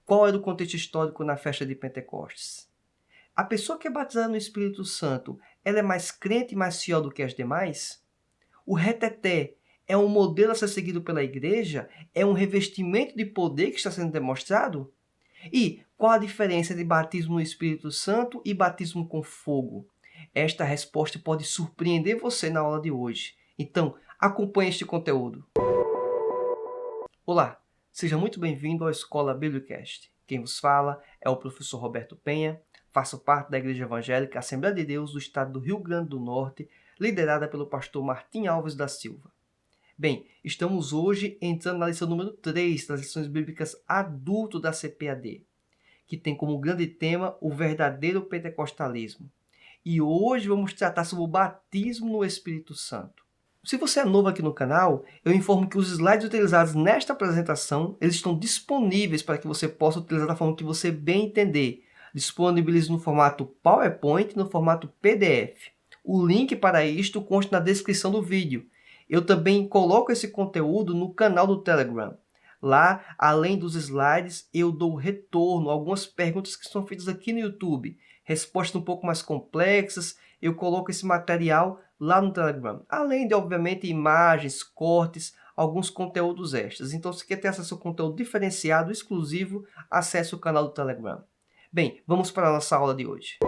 Qual era o contexto histórico na festa de Pentecostes? A pessoa que é batizada no Espírito Santo, ela é mais crente e mais fiel do que as demais? O reteté é um modelo a ser seguido pela igreja? É um revestimento de poder que está sendo demonstrado? E qual a diferença entre batismo no Espírito Santo e batismo com fogo? Esta resposta pode surpreender você na aula de hoje. Então, acompanhe este conteúdo. Olá, seja muito bem-vindo à Escola Biblicast. Quem vos fala é o professor Roberto Penha, faço parte da Igreja Evangélica Assembleia de Deus do estado do Rio Grande do Norte, liderada pelo pastor Martim Alves da Silva. Bem, estamos hoje entrando na lição número 3 das lições bíblicas adulto da CPAD, que tem como grande tema o verdadeiro pentecostalismo. E hoje vamos tratar sobre o batismo no Espírito Santo. Se você é novo aqui no canal, eu informo que os slides utilizados nesta apresentação eles estão disponíveis para que você possa utilizar da forma que você bem entender. Disponibilizo no formato PowerPoint e no formato PDF. O link para isto consta na descrição do vídeo. Eu também coloco esse conteúdo no canal do Telegram. Lá, além dos slides, eu dou retorno a algumas perguntas que são feitas aqui no YouTube. Respostas um pouco mais complexas, eu coloco esse material lá no Telegram. Além de, obviamente, imagens, cortes, alguns conteúdos extras. Então, se quer ter acesso ao conteúdo diferenciado, exclusivo, acesse o canal do Telegram. Bem, vamos para a nossa aula de hoje.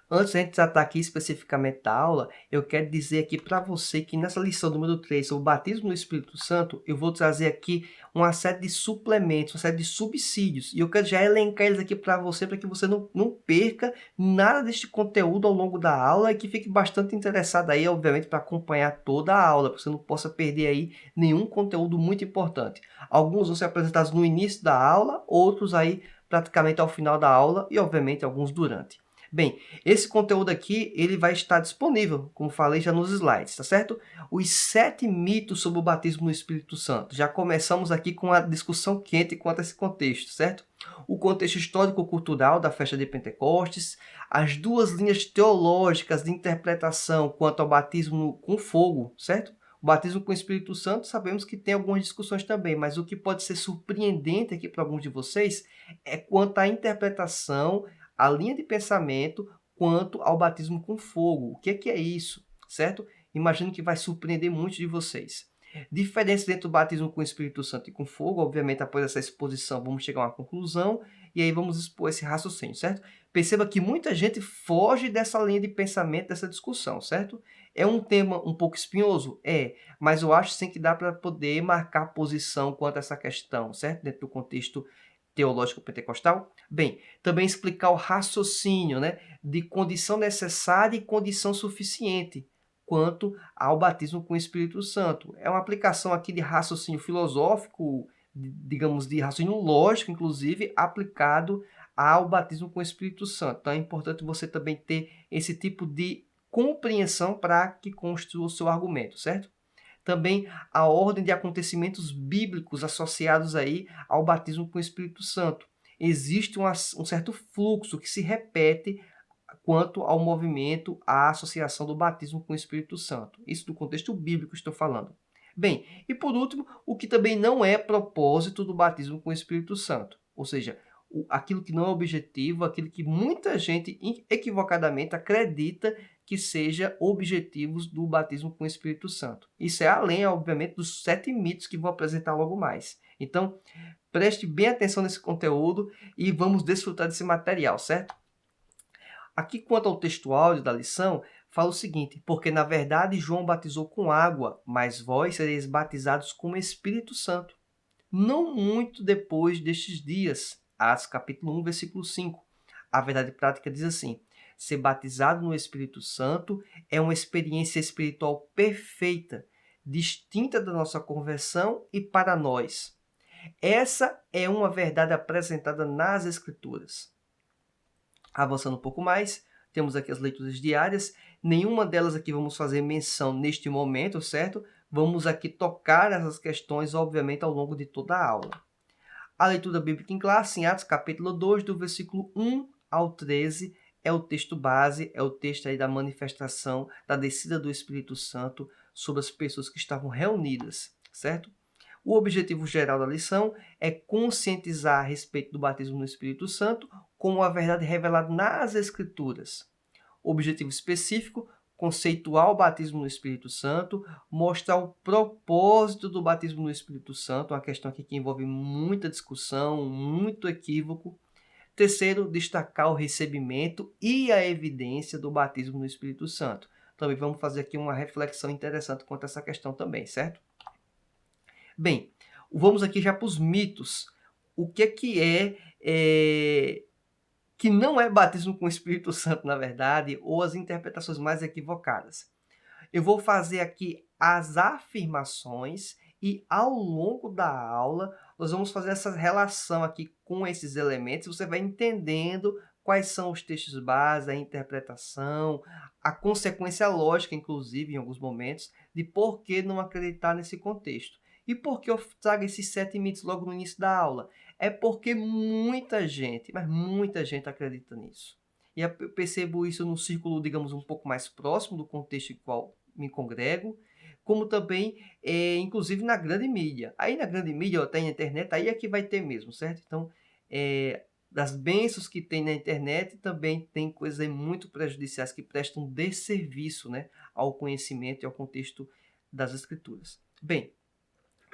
Antes de a gente tratar aqui especificamente da aula, eu quero dizer aqui para você que nessa lição número 3, sobre o batismo no Espírito Santo, eu vou trazer aqui uma série de suplementos, uma série de subsídios. E eu quero já elencar eles aqui para que você não perca nada deste conteúdo ao longo da aula e que fique bastante interessado aí, obviamente, para acompanhar toda a aula, para que você não possa perder aí nenhum conteúdo muito importante. Alguns vão ser apresentados no início da aula, outros aí praticamente ao final da aula e, obviamente, alguns durante. Bem, esse conteúdo aqui ele vai estar disponível, como falei já nos slides, tá certo? Os 7 mitos sobre o batismo no Espírito Santo. Já começamos aqui com a discussão quente quanto a esse contexto, certo? O contexto histórico-cultural da festa de Pentecostes, as 2 linhas teológicas de interpretação quanto ao batismo com fogo, certo? O batismo com o Espírito Santo, sabemos que tem algumas discussões também, mas o que pode ser surpreendente aqui para alguns de vocês é quanto à interpretação, a linha de pensamento quanto ao batismo com fogo. O que é isso, certo? Imagino que vai surpreender muitos de vocês. Diferença entre o batismo com o Espírito Santo e com fogo, obviamente após essa exposição vamos chegar a uma conclusão e aí vamos expor esse raciocínio, certo? Perceba que muita gente foge dessa linha de pensamento, dessa discussão, certo? É um tema um pouco espinhoso? É, mas eu acho sim que dá para poder marcar posição quanto a essa questão, certo? Dentro do contexto teológico pentecostal? Bem, também explicar o raciocínio, né, de condição necessária e condição suficiente quanto ao batismo com o Espírito Santo. É uma aplicação aqui de raciocínio filosófico, digamos, de raciocínio lógico, inclusive, aplicado ao batismo com o Espírito Santo. Então é importante você também ter esse tipo de compreensão para que construa o seu argumento, certo? Também a ordem de acontecimentos bíblicos associados aí ao batismo com o Espírito Santo. Existe um certo fluxo que se repete quanto ao movimento, à associação do batismo com o Espírito Santo. Isso do contexto bíblico estou falando. Bem, e por último, o que também não é propósito do batismo com o Espírito Santo. Ou seja, aquilo que não é objetivo, aquilo que muita gente equivocadamente acredita que seja objetivos do batismo com o Espírito Santo. Isso é além, obviamente, dos 7 mitos que vou apresentar logo mais. Então, preste bem atenção nesse conteúdo e vamos desfrutar desse material, certo? Aqui, quanto ao texto áudio da lição, fala o seguinte: porque na verdade João batizou com água, mas vós sereis batizados com o Espírito Santo. Não muito depois destes dias. Atos capítulo 1, versículo 5. A verdade prática diz assim: ser batizado no Espírito Santo é uma experiência espiritual perfeita, distinta da nossa conversão e para nós. Essa é uma verdade apresentada nas Escrituras. Avançando um pouco mais, temos aqui as leituras diárias. Nenhuma delas aqui vamos fazer menção neste momento, certo? Vamos aqui tocar essas questões, obviamente, ao longo de toda a aula. A leitura bíblica em classe, em Atos capítulo 2, do versículo 1 ao 13, é o texto base, é o texto aí da manifestação, da descida do Espírito Santo sobre as pessoas que estavam reunidas, certo? O objetivo geral da lição é conscientizar a respeito do batismo no Espírito Santo como a verdade revelada nas Escrituras. Objetivo específico, conceituar o batismo no Espírito Santo, mostrar o propósito do batismo no Espírito Santo, uma questão aqui que envolve muita discussão, muito equívoco. Terceiro, destacar o recebimento e a evidência do batismo no Espírito Santo. Também vamos fazer aqui uma reflexão interessante quanto a essa questão também, certo? Bem, vamos aqui já para os mitos. O que é que não é batismo com o Espírito Santo, na verdade, ou as interpretações mais equivocadas. Eu vou fazer aqui as afirmações e ao longo da aula nós vamos fazer essa relação aqui com esses elementos. Você vai entendendo quais são os textos base, a interpretação, a consequência lógica, inclusive, em alguns momentos, de por que não acreditar nesse contexto. E por que eu trago esses 7 mitos logo no início da aula? É porque muita gente, mas muita gente acredita nisso. E eu percebo isso num círculo, digamos, um pouco mais próximo do contexto em qual me congrego, como também, inclusive, na grande mídia. Aí na grande mídia, ou até na internet, aí é que vai ter mesmo, certo? Então, das bênçãos que tem na internet, também tem coisas aí muito prejudiciais que prestam desserviço, né, ao conhecimento e ao contexto das Escrituras. Bem,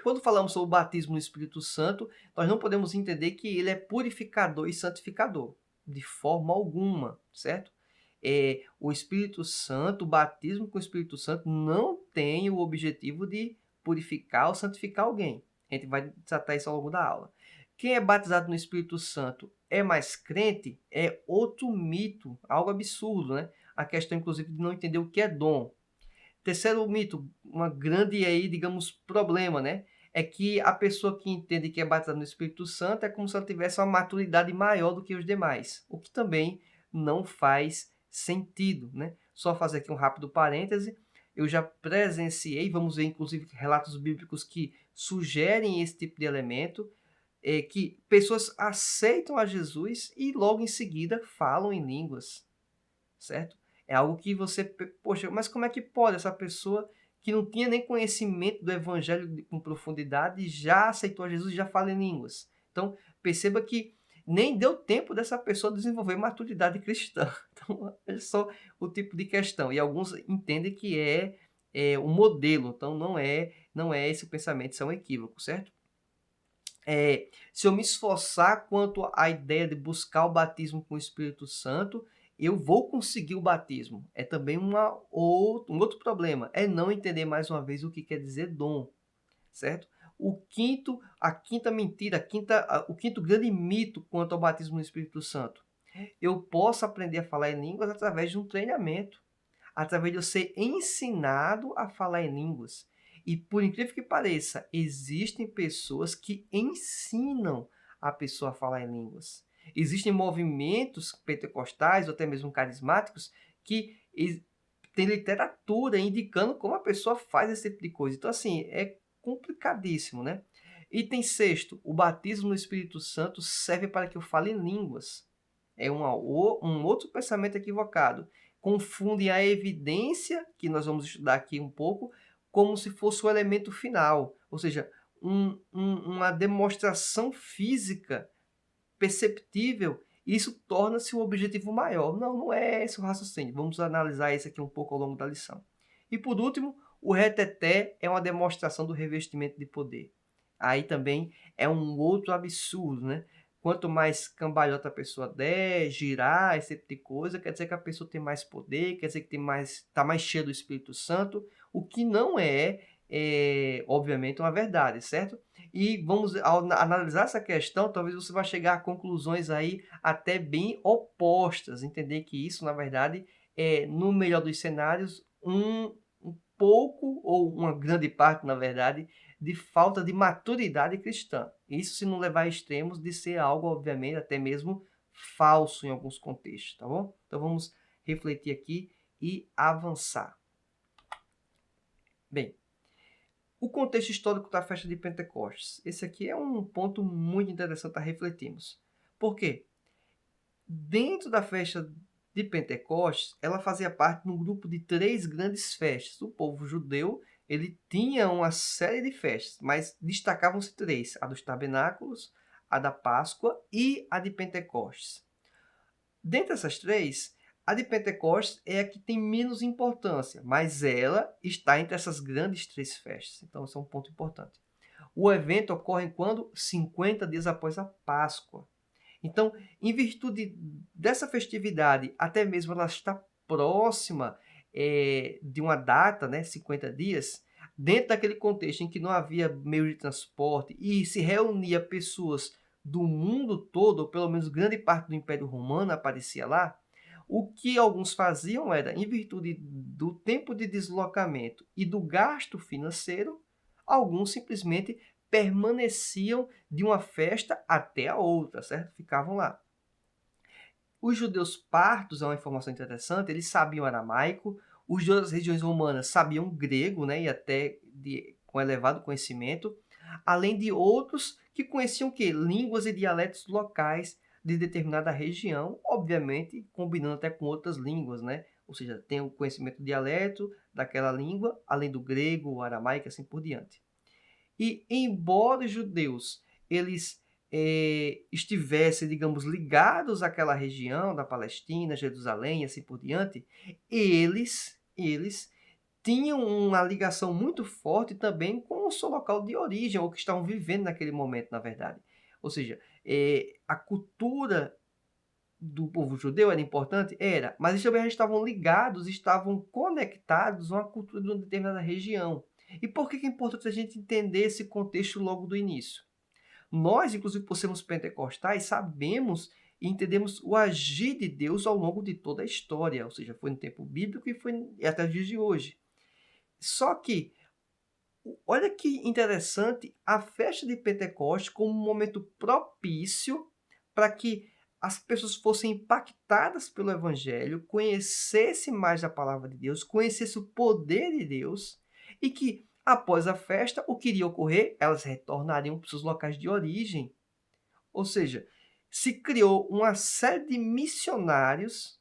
quando falamos sobre o batismo no Espírito Santo, nós não podemos entender que ele é purificador e santificador, de forma alguma, certo? O Espírito Santo, o batismo com o Espírito Santo não tem o objetivo de purificar ou santificar alguém. A gente vai tratar isso ao longo da aula. Quem é batizado no Espírito Santo é mais crente? É outro mito, algo absurdo, né? A questão, inclusive, de não entender o que é dom. Terceiro mito, uma grande aí, digamos, problema, né? É que a pessoa que entende que é batizada no Espírito Santo é como se ela tivesse uma maturidade maior do que os demais, o que também não faz sentido, né? Só fazer aqui um rápido parêntese, eu já presenciei, vamos ver inclusive relatos bíblicos que sugerem esse tipo de elemento, que pessoas aceitam a Jesus e logo em seguida falam em línguas, certo? É algo que você, poxa, mas como é que pode essa pessoa que não tinha nem conhecimento do evangelho com profundidade já aceitou Jesus e já fala em línguas? Então, perceba que nem deu tempo dessa pessoa desenvolver maturidade cristã. Então, é só o tipo de questão. E alguns entendem que é um modelo. Então, não é esse o pensamento, isso é um equívoco, certo? Se eu me esforçar quanto à ideia de buscar o batismo com o Espírito Santo, eu vou conseguir o batismo. É também um outro problema, é não entender mais uma vez o que quer dizer dom, certo? A quinta mentira, o quinto grande mito quanto ao batismo no Espírito Santo. Eu posso aprender a falar em línguas através de um treinamento, através de eu ser ensinado a falar em línguas. E por incrível que pareça, existem pessoas que ensinam a pessoa a falar em línguas. Existem movimentos pentecostais ou até mesmo carismáticos que tem literatura indicando como a pessoa faz esse tipo de coisa. Então, assim, é complicadíssimo, né? Item sexto, o batismo no Espírito Santo serve para que eu fale em línguas. É um outro pensamento equivocado. Confundem a evidência, que nós vamos estudar aqui um pouco, como se fosse o elemento final. Ou seja, uma demonstração física perceptível, isso torna-se um objetivo maior. Não, não é esse o raciocínio. Vamos analisar isso aqui um pouco ao longo da lição. E por último, o reteté é uma demonstração do revestimento de poder. Aí também é um outro absurdo, né? Quanto mais cambalhota a pessoa der, girar, esse tipo de coisa, quer dizer que a pessoa tem mais poder, quer dizer que está mais cheia do Espírito Santo, o que não obviamente, uma verdade, certo? E vamos, ao analisar essa questão, talvez você vá chegar a conclusões aí até bem opostas, entender que isso, na verdade, no melhor dos cenários, um pouco, ou uma grande parte, na verdade, de falta de maturidade cristã. Isso se não levar a extremos de ser algo, obviamente, até mesmo falso em alguns contextos, tá bom? Então vamos refletir aqui e avançar. Bem, o contexto histórico da festa de Pentecostes. Esse aqui é um ponto muito interessante a refletirmos. Por quê? Dentro da festa de Pentecostes, ela fazia parte de um grupo de 3 grandes festas. O povo judeu, ele tinha uma série de festas, mas destacavam-se três: a dos tabernáculos, a da Páscoa e a de Pentecostes. Dentre essas três, a de Pentecostes é a que tem menos importância, mas ela está entre essas grandes três festas. Então, esse é um ponto importante. O evento ocorre quando? 50 dias após a Páscoa. Então, em virtude dessa festividade, até mesmo ela está próxima de uma data, né, 50 dias, dentro daquele contexto em que não havia meio de transporte e se reunia pessoas do mundo todo, ou pelo menos grande parte do Império Romano aparecia lá, o que alguns faziam era, em virtude do tempo de deslocamento e do gasto financeiro, alguns simplesmente permaneciam de uma festa até a outra, certo? Ficavam lá. Os judeus partos, é uma informação interessante, eles sabiam aramaico, os de outras regiões romanas sabiam grego, né, e até com elevado conhecimento, além de outros que conheciam o quê? Línguas e dialetos locais de determinada região, obviamente combinando até com outras línguas, né? Ou seja, tem o conhecimento do dialeto daquela língua, além do grego, o aramaico e assim por diante. E embora os judeus eles estivessem, digamos, ligados àquela região da Palestina, Jerusalém e assim por diante, eles tinham uma ligação muito forte também com o seu local de origem, ou que estavam vivendo naquele momento, na verdade. Ou seja, a cultura do povo judeu era importante? Era, mas eles também estavam ligados, estavam conectados a uma cultura de uma determinada região. E por que é importante a gente entender esse contexto logo do início? Nós, inclusive por sermos pentecostais, sabemos e entendemos o agir de Deus ao longo de toda a história, ou seja, foi no tempo bíblico e foi até os dias de hoje. Só que, olha que interessante, a festa de Pentecostes como um momento propício para que as pessoas fossem impactadas pelo Evangelho, conhecessem mais a palavra de Deus, conhecessem o poder de Deus e que, após a festa, o que iria ocorrer? Elas retornariam para os seus locais de origem. Ou seja, se criou uma série de missionários,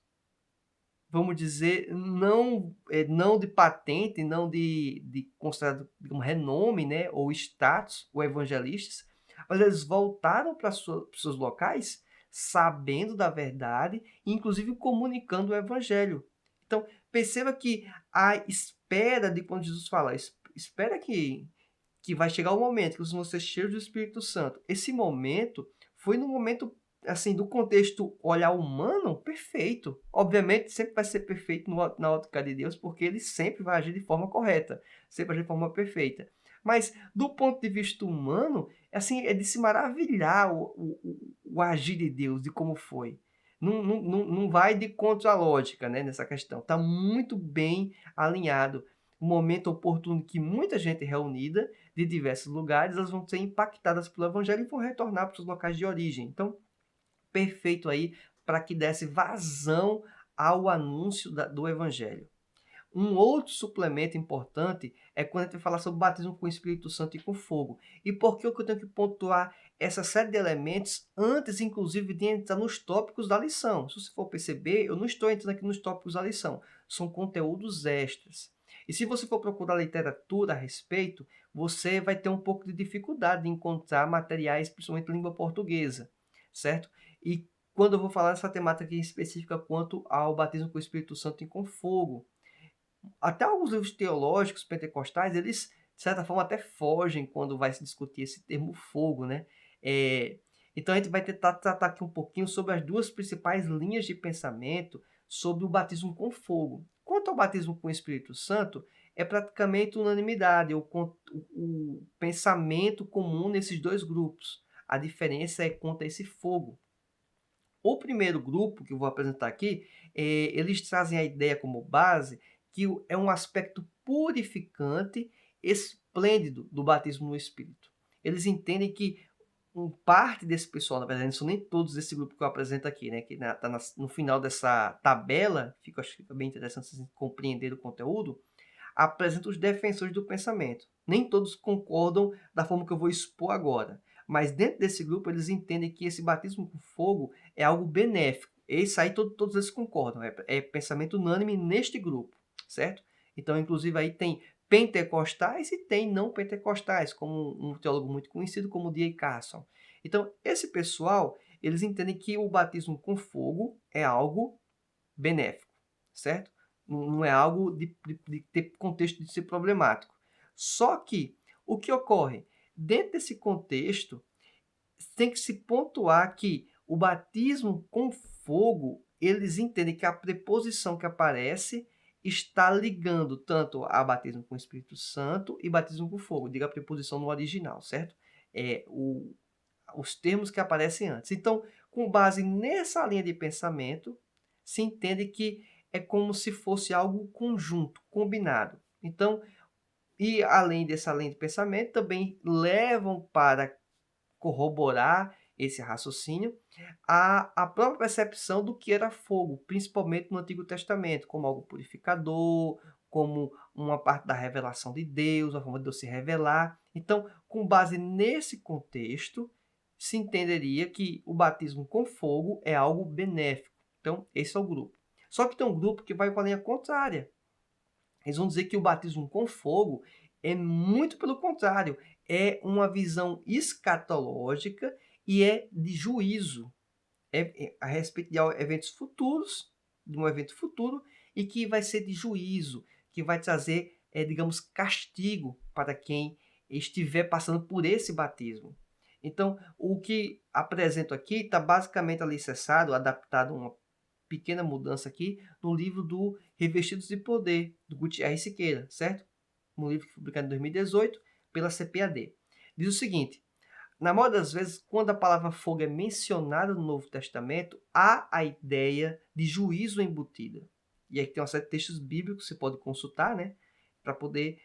vamos dizer, não de patente, não de considerado, digamos, renome, né, ou status, ou evangelistas, mas eles voltaram para os seus locais sabendo da verdade, inclusive comunicando o evangelho. Então, perceba que a espera de quando Jesus fala, espera que vai chegar o momento que vocês vão ser cheios do Espírito Santo. Esse momento foi no momento assim, do contexto olhar humano, perfeito. Obviamente, sempre vai ser perfeito na ótica de Deus, porque ele sempre vai agir de forma correta, sempre vai agir de forma perfeita. Mas, do ponto de vista humano, assim, é de se maravilhar o agir de Deus, de como foi. Não vai de contra a lógica, né, nessa questão. Está muito bem alinhado. O momento oportuno que muita gente reunida de diversos lugares, elas vão ser impactadas pelo evangelho e vão retornar para os seus locais de origem. Então, perfeito aí para que desse vazão ao anúncio do evangelho. Um outro suplemento importante é quando a gente vai falar sobre o batismo com o Espírito Santo e com fogo. E por que eu tenho que pontuar essa série de elementos antes, inclusive, de entrar nos tópicos da lição? Se você for perceber, eu não estou entrando aqui nos tópicos da lição. São conteúdos extras. E se você for procurar literatura a respeito, você vai ter um pouco de dificuldade de encontrar materiais, principalmente em língua portuguesa, certo? E quando eu vou falar dessa temática aqui específica quanto ao batismo com o Espírito Santo e com fogo, até alguns livros teológicos pentecostais, eles, de certa forma, até fogem quando vai se discutir esse termo fogo, né? Então, a gente vai tentar tratar aqui um pouquinho sobre as duas principais linhas de pensamento sobre o batismo com fogo. Quanto ao batismo com o Espírito Santo, é praticamente unanimidade, o pensamento comum nesses dois grupos. A diferença é quanto a esse fogo. O primeiro grupo que eu vou apresentar aqui, eles trazem a ideia como base que é um aspecto purificante, esplêndido do batismo no Espírito. Eles entendem que parte desse pessoal, na verdade, não são nem todos desse grupo que eu apresento aqui, né? Que está no final dessa tabela, acho que fica bem interessante vocês compreender o conteúdo, apresenta os defensores do pensamento. Nem todos concordam da forma que eu vou expor agora. Mas dentro desse grupo, eles entendem que esse batismo com fogo é algo benéfico. Esse aí todos eles concordam. É pensamento unânime neste grupo, certo? Então, inclusive, aí tem pentecostais e tem não pentecostais, como um teólogo muito conhecido como D.A. Carson. Então, esse pessoal, eles entendem que o batismo com fogo é algo benéfico, certo? Não é algo de ter contexto de ser problemático. Só que, o que ocorre? Dentro desse contexto, tem que se pontuar que o batismo com fogo, eles entendem que a preposição que aparece está ligando tanto a batismo com o Espírito Santo e batismo com fogo. Diga a preposição no original, certo? Os termos que aparecem antes. Então, com base nessa linha de pensamento, se entende que é como se fosse algo conjunto, combinado. Então, e além dessa linha de pensamento, também levam para corroborar esse raciocínio a própria percepção do que era fogo, principalmente no Antigo Testamento, como algo purificador, como uma parte da revelação de Deus, a forma de Deus se revelar. Então, com base nesse contexto, se entenderia que o batismo com fogo é algo benéfico. Então, esse é o grupo. Só que tem um grupo que vai com a linha contrária. Eles vão dizer que o batismo com fogo é muito pelo contrário, é uma visão escatológica e é de juízo, a respeito de eventos futuros, de um evento futuro, e que vai ser de juízo, que vai trazer, digamos, castigo para quem estiver passando por esse batismo. Então, o que apresento aqui está basicamente alicerçado, adaptado a uma pequena mudança aqui, no livro do Revestidos de Poder, do Gutierrez Siqueira, certo? Um livro que foi publicado em 2018 pela CPAD. Diz o seguinte: na maioria das vezes, quando a palavra fogo é mencionada no Novo Testamento, há a ideia de juízo embutida. E aqui tem uma série de textos bíblicos que você pode consultar, né, para poder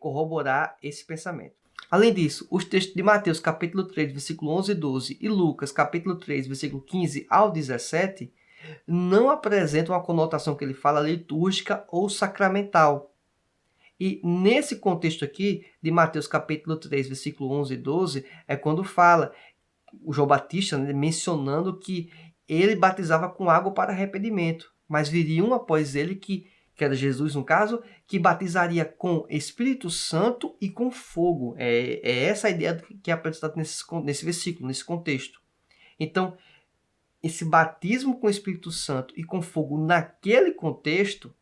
corroborar esse pensamento. Além disso, os textos de Mateus capítulo 3, versículo 11 e 12 e Lucas capítulo 3, versículo 15 ao 17 não apresentam a conotação que ele fala litúrgica ou sacramental. E nesse contexto aqui, de Mateus capítulo 3, versículo 11 e 12, é quando fala o João Batista, né, mencionando que ele batizava com água para arrependimento, mas viria um após ele, que era Jesus no caso, que batizaria com Espírito Santo e com fogo. É essa a ideia que é apresentada nesse versículo, nesse contexto. Então, esse batismo com o Espírito Santo e com fogo naquele contexto,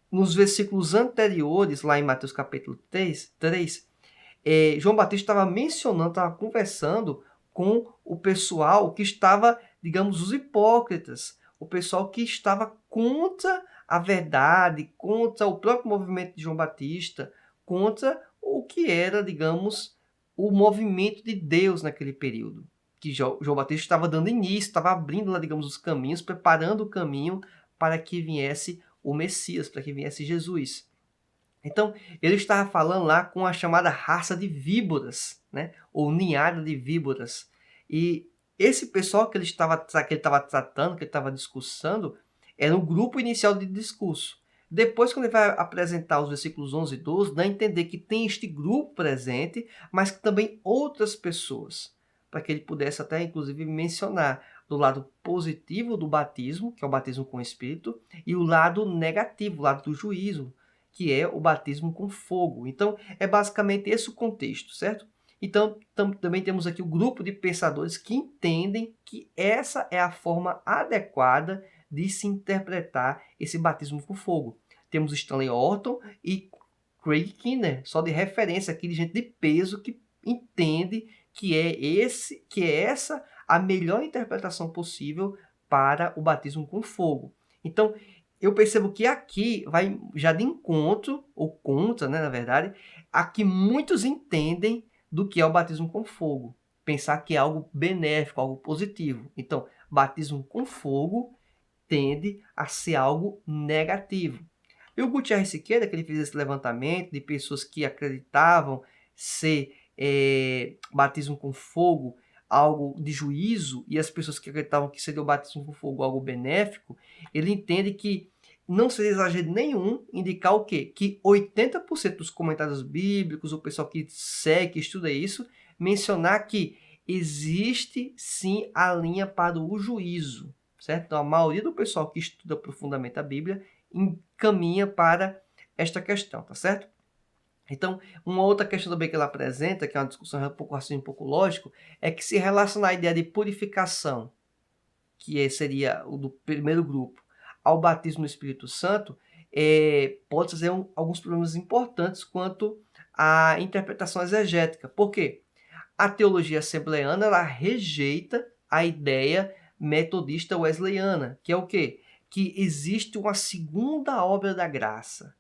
nos versículos anteriores, lá em Mateus capítulo 3, João Batista estava mencionando, estava conversando com o pessoal que estava, digamos, os hipócritas, o pessoal que estava contra a verdade, contra o próprio movimento de João Batista, contra o que era, digamos, o movimento de Deus naquele período, que João Batista estava dando início, estava abrindo lá, digamos, os caminhos, preparando o caminho para que viesse o Messias, para que viesse Jesus. Então, ele estava falando lá com a chamada raça de víboras, né? Ou ninhada de víboras. E esse pessoal que ele estava tratando, que ele estava discursando, era um grupo inicial de discurso. Depois, quando ele vai apresentar os versículos 11 e 12, dá a entender que tem este grupo presente, mas que também outras pessoas, para que ele pudesse até, inclusive, mencionar do lado positivo do batismo, que é o batismo com o Espírito, e o lado negativo, o lado do juízo, que é o batismo com fogo. Então, é basicamente esse o contexto, certo? Então, também temos aqui o grupo de pensadores que entendem que essa é a forma adequada de se interpretar esse batismo com fogo. Temos Stanley Orton e Craig Kinner, só de referência aqui de gente de peso que entende que é essa a melhor interpretação possível para o batismo com fogo. Então, eu percebo que aqui vai já de encontro, ou contra, né, na verdade, a que muitos entendem do que é o batismo com fogo. Pensar que é algo benéfico, algo positivo. Então, batismo com fogo tende a ser algo negativo. E o Gutierrez Siqueira, que ele fez esse levantamento de pessoas que acreditavam ser batismo com fogo algo de juízo, e as pessoas que acreditavam que seria o batismo com fogo algo benéfico, ele entende que não seria exagero nenhum indicar o quê? Que 80% dos comentários bíblicos, o pessoal que segue, que estuda isso, mencionar que existe sim a linha para o juízo, certo? Então, a maioria do pessoal que estuda profundamente a Bíblia encaminha para esta questão, tá certo? Então, uma outra questão também que ela apresenta, que é uma discussão um pouco assim, um pouco lógico, é que se relaciona à ideia de purificação, seria o do primeiro grupo, ao batismo no Espírito Santo, pode trazer alguns problemas importantes quanto à interpretação exegética. Por quê? A teologia assembleana ela rejeita a ideia metodista wesleyana, que é o quê? Que existe uma segunda obra da graça,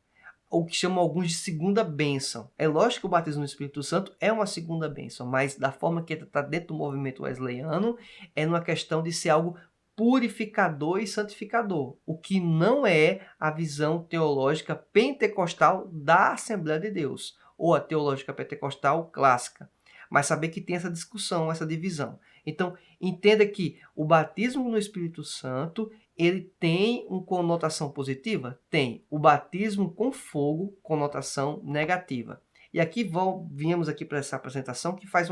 ou que chamam alguns de segunda bênção. É lógico que o batismo no Espírito Santo é uma segunda bênção, mas da forma que está dentro do movimento wesleyano, é numa questão de ser algo purificador e santificador, o que não é a visão teológica pentecostal da Assembleia de Deus, ou a teológica pentecostal clássica. Mas saber que tem essa discussão, essa divisão. Então, entenda que o batismo no Espírito Santo ele tem uma conotação positiva? Tem. O batismo com fogo, conotação negativa. E aqui viemos aqui para essa apresentação que faz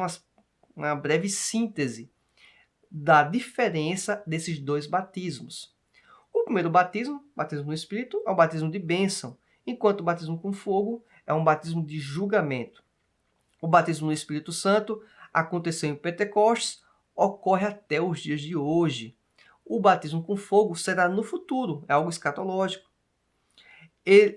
uma breve síntese da diferença desses dois batismos. O primeiro batismo no Espírito, é o batismo de bênção, enquanto o batismo com fogo é um batismo de julgamento. O batismo no Espírito Santo aconteceu em Pentecostes, ocorre até os dias de hoje. O batismo com fogo será no futuro, é algo escatológico.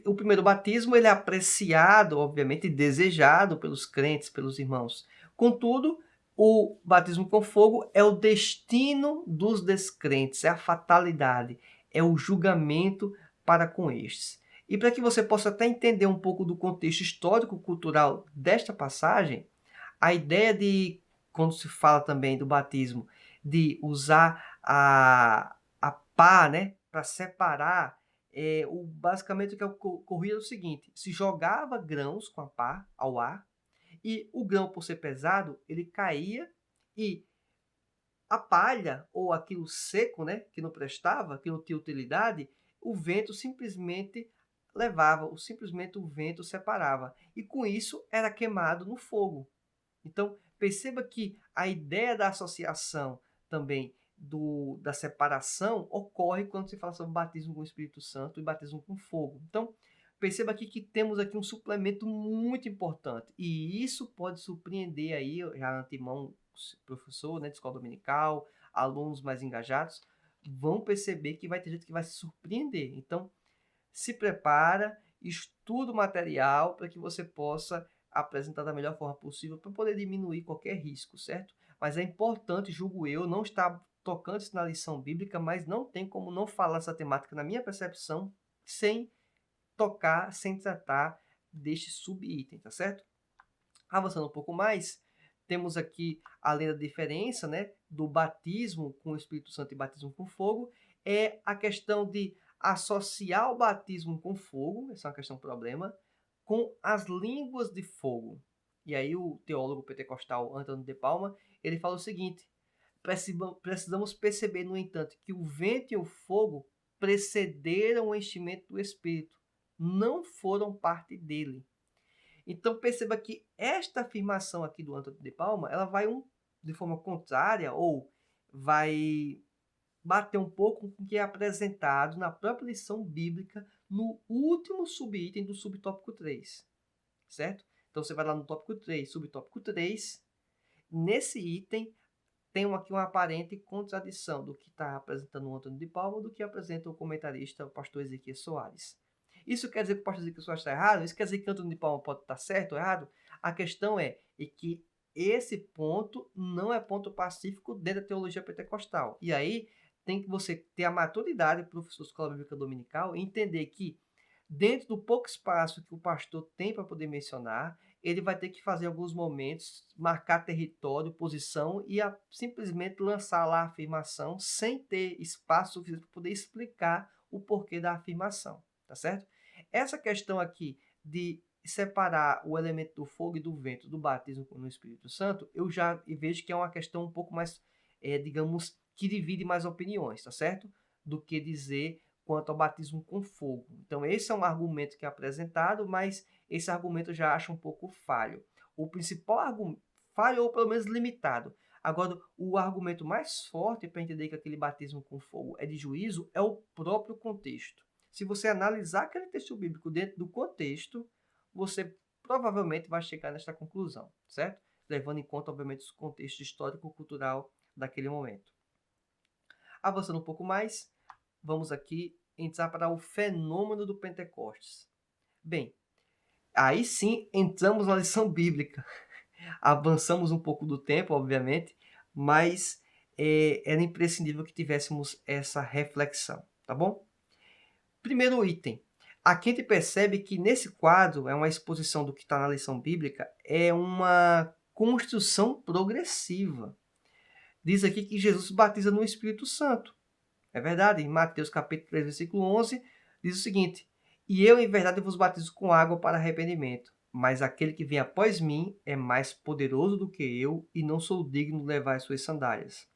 O primeiro batismo ele é apreciado, obviamente, e desejado pelos crentes, pelos irmãos. Contudo, o batismo com fogo é o destino dos descrentes, é a fatalidade, é o julgamento para com estes. E para que você possa até entender um pouco do contexto histórico-cultural desta passagem, a ideia de, quando se fala também do batismo, de usar a pá, né, para separar, basicamente o que ocorria é o seguinte: se jogava grãos com a pá ao ar, e o grão, por ser pesado, ele caía e a palha, ou aquilo seco, né, que não prestava, que não tinha utilidade, o vento simplesmente levava, ou simplesmente o vento separava. E com isso era queimado no fogo. Então, perceba que a ideia da associação também da separação ocorre quando se fala sobre batismo com o Espírito Santo e batismo com fogo. Então, perceba aqui que temos aqui um suplemento muito importante. E isso pode surpreender aí, já antemão, professor, né, de escola dominical, alunos mais engajados, vão perceber que vai ter gente que vai se surpreender. Então, se prepara, estuda o material para que você possa apresentar da melhor forma possível para poder diminuir qualquer risco, certo? Mas é importante, julgo eu, não estar tocando isso na lição bíblica, mas não tem como não falar essa temática, na minha percepção, sem tocar, sem tratar deste subitem, tá certo? Avançando um pouco mais, temos aqui, além da diferença, né, do batismo com o Espírito Santo e batismo com fogo, é a questão de associar o batismo com fogo, essa é uma questão problema, com as línguas de fogo. E aí o teólogo pentecostal Antônio de Palma, ele fala o seguinte: precisamos perceber, no entanto, que o vento e o fogo precederam o enchimento do Espírito, não foram parte dele. Então perceba que esta afirmação aqui do Antônio de Palma, ela vai de forma contrária, ou vai bater um pouco com o que é apresentado na própria lição bíblica no último subitem do subtópico 3, certo? Então você vai lá no tópico 3, subtópico 3, nesse item tem aqui uma aparente contradição do que está apresentando o Antônio de Palma do que apresenta o comentarista, o pastor Ezequiel Soares. Isso quer dizer que o pastor Ezequiel Soares está errado? Isso quer dizer que o Antônio de Palma pode estar certo ou errado? A questão é que esse ponto não é ponto pacífico dentro da teologia pentecostal. E aí tem que você ter a maturidade, professor de escola bíblica dominical, e entender que dentro do pouco espaço que o pastor tem para poder mencionar, ele vai ter que fazer alguns momentos, marcar território, posição e simplesmente lançar lá a afirmação sem ter espaço suficiente para poder explicar o porquê da afirmação, tá certo? Essa questão aqui de separar o elemento do fogo e do vento do batismo no Espírito Santo, eu já vejo que é uma questão um pouco mais, digamos, que divide mais opiniões, tá certo? Do que dizer quanto ao batismo com fogo. Então esse é um argumento que é apresentado, mas esse argumento eu já acho um pouco falho. O principal argumento, falho ou pelo menos limitado. Agora, o argumento mais forte para entender que aquele batismo com fogo é de juízo é o próprio contexto. Se você analisar aquele texto bíblico dentro do contexto, você provavelmente vai chegar nesta conclusão, certo? Levando em conta, obviamente, o contexto histórico-cultural daquele momento. Avançando um pouco mais, vamos aqui entrar para o fenômeno do Pentecostes. Bem, aí sim entramos na lição bíblica. Avançamos um pouco do tempo, obviamente, mas era imprescindível que tivéssemos essa reflexão, tá bom? Primeiro item. Aqui a gente percebe que nesse quadro, é uma exposição do que está na lição bíblica, é uma construção progressiva. Diz aqui que Jesus batiza no Espírito Santo. É verdade, em Mateus capítulo 3, versículo 11, diz o seguinte: E eu, em verdade, vos batizo com água para arrependimento, mas aquele que vem após mim é mais poderoso do que eu, e não sou digno de levar as suas sandálias.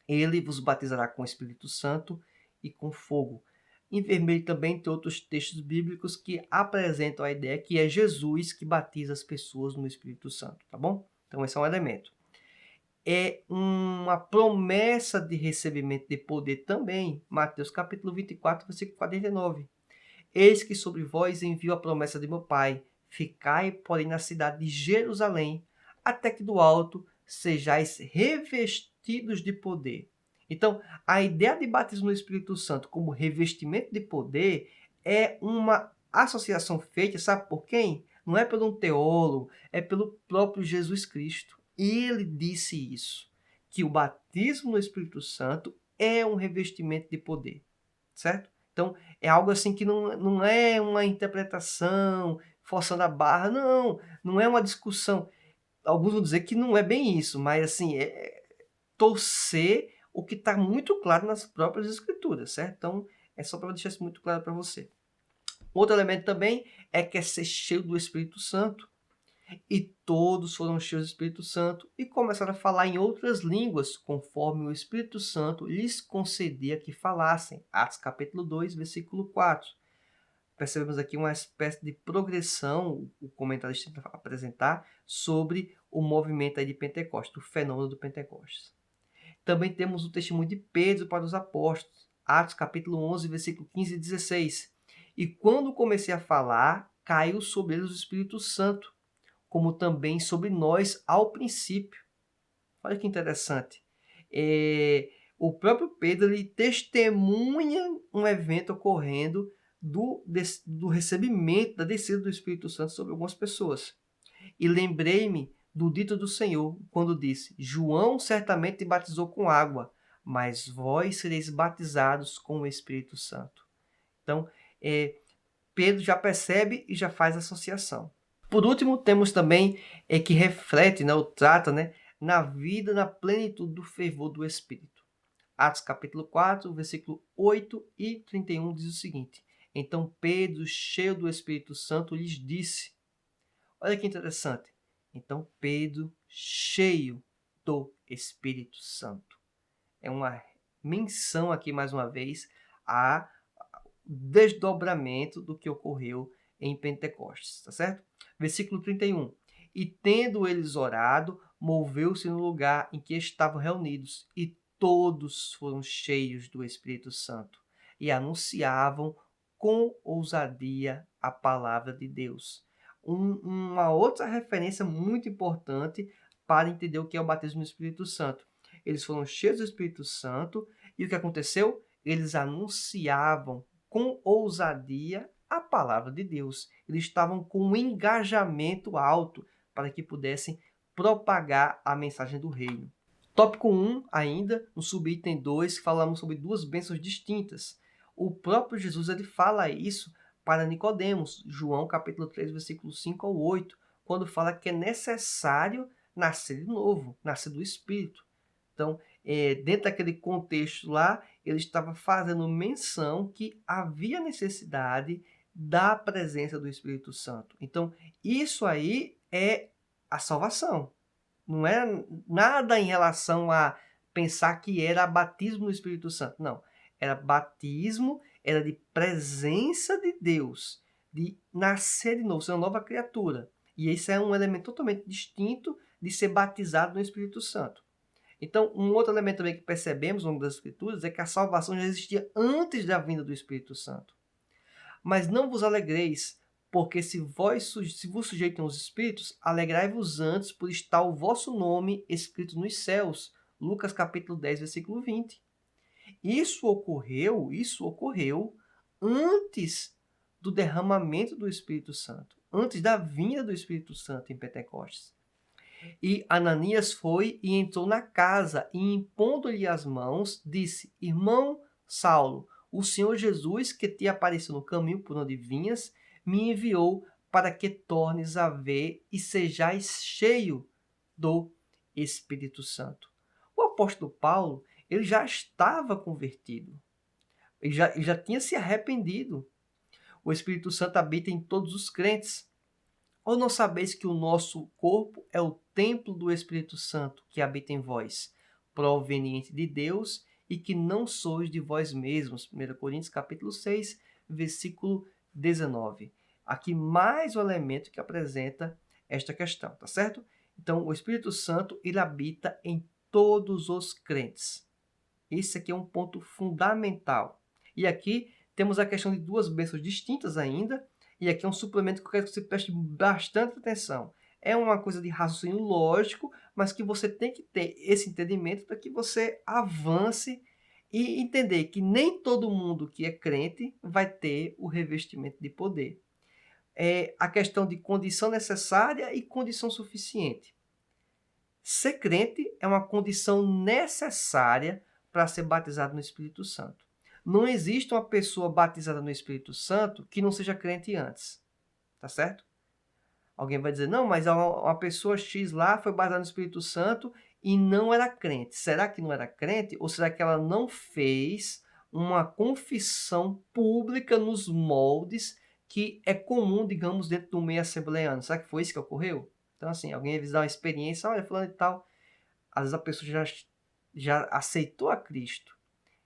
Ele vos batizará com o Espírito Santo e com fogo. Em vermelho também tem outros textos bíblicos que apresentam a ideia que é Jesus que batiza as pessoas no Espírito Santo, tá bom? Então esse é um elemento. É uma promessa de recebimento de poder também. Mateus capítulo 24, versículo 49. Eis que sobre vós envio a promessa de meu Pai. Ficai, porém, na cidade de Jerusalém, até que do alto sejais revestidos de poder. Então, a ideia de batismo no Espírito Santo como revestimento de poder é uma associação feita, sabe por quem? Não é por um teólogo, é pelo próprio Jesus Cristo. Ele disse isso, que o batismo no Espírito Santo é um revestimento de poder, certo? Então, é algo assim que não é uma interpretação forçando a barra, não é uma discussão. Alguns vão dizer que não é bem isso, mas assim, é torcer o que está muito claro nas próprias escrituras, certo? Então, é só para deixar isso muito claro para você. Outro elemento também é que é ser cheio do Espírito Santo. E todos foram cheios do Espírito Santo e começaram a falar em outras línguas, conforme o Espírito Santo lhes concedia que falassem. Atos capítulo 2, versículo 4. Percebemos aqui uma espécie de progressão, o comentarista tenta apresentar, sobre o movimento aí de Pentecostes, o fenômeno do Pentecostes. Também temos o testemunho de Pedro para os apóstolos. Atos capítulo 11, versículo 15 e 16. E quando comecei a falar, caiu sobre eles o Espírito Santo, como também sobre nós ao princípio. Olha que interessante. O próprio Pedro ele testemunha um evento ocorrendo do recebimento, da descida do Espírito Santo sobre algumas pessoas. E lembrei-me do dito do Senhor, quando disse: João certamente batizou com água, mas vós sereis batizados com o Espírito Santo. Então, Pedro já percebe e já faz associação. Por último, temos também que reflete, ou trata, na vida, na plenitude do fervor do Espírito. Atos capítulo 4, versículo 8 e 31 diz o seguinte: Então Pedro, cheio do Espírito Santo, lhes disse. Olha que interessante. Então Pedro, cheio do Espírito Santo. É uma menção aqui, mais uma vez, ao desdobramento do que ocorreu em Pentecostes, tá certo? Versículo 31. E tendo eles orado, moveu-se no lugar em que estavam reunidos, e todos foram cheios do Espírito Santo, e anunciavam com ousadia a palavra de Deus. Uma outra referência muito importante para entender o que é o batismo no Espírito Santo. Eles foram cheios do Espírito Santo, e o que aconteceu? Eles anunciavam com ousadia a palavra de Deus. Eles estavam com um engajamento alto para que pudessem propagar a mensagem do reino. Tópico 1, ainda, no subitem 2, falamos sobre duas bênçãos distintas. O próprio Jesus ele fala isso para Nicodemos, João capítulo 3, versículo 5 ao 8, quando fala que é necessário nascer de novo, nascer do Espírito. Então, dentro daquele contexto lá, ele estava fazendo menção que havia necessidade da presença do Espírito Santo. Então, isso aí é a salvação. Não é nada em relação a pensar que era batismo no Espírito Santo. Não. Era batismo, era de presença de Deus, de nascer de novo, ser uma nova criatura. E esse é um elemento totalmente distinto de ser batizado no Espírito Santo. Então, um outro elemento também que percebemos ao longo das Escrituras é que a salvação já existia antes da vinda do Espírito Santo. Mas não vos alegreis Porque se vos sujeitam os espíritos, alegrai-vos antes por estar o vosso nome escrito nos céus. Lucas capítulo 10, versículo 20. Isso ocorreu antes do derramamento do Espírito Santo, antes da vinda do Espírito Santo em Pentecostes. E Ananias foi e entrou na casa, e impondo-lhe as mãos, disse: Irmão Saulo, o Senhor Jesus, que te apareceu no caminho por onde vinhas, me enviou para que tornes a ver e sejais cheio do Espírito Santo. O apóstolo Paulo, ele já estava convertido. Ele já tinha se arrependido. O Espírito Santo habita em todos os crentes. Ou não sabeis que o nosso corpo é o templo do Espírito Santo que habita em vós, proveniente de Deus, e que não sois de vós mesmos? 1 Coríntios capítulo 6, versículo 19. Aqui mais um elemento que apresenta esta questão, tá certo? Então, o Espírito Santo, ele habita em todos os crentes. Esse aqui é um ponto fundamental. E aqui temos a questão de duas bênçãos distintas ainda, e aqui é um suplemento que eu quero que você preste bastante atenção. É uma coisa de raciocínio lógico, mas que você tem que ter esse entendimento para que você avance e entender que nem todo mundo que é crente vai ter o revestimento de poder. É a questão de condição necessária e condição suficiente. Ser crente é uma condição necessária para ser batizado no Espírito Santo. Não existe uma pessoa batizada no Espírito Santo que não seja crente antes. Tá certo? Alguém vai dizer, não, mas uma pessoa X lá foi batizada no Espírito Santo e não era crente. Será que não era crente? Ou será que ela não fez uma confissão pública nos moldes que é comum, digamos, dentro do meio assembleiano? Será que foi isso que ocorreu? Então, assim, alguém vai visitar uma experiência, olha, fulano e tal. Às vezes a pessoa já aceitou a Cristo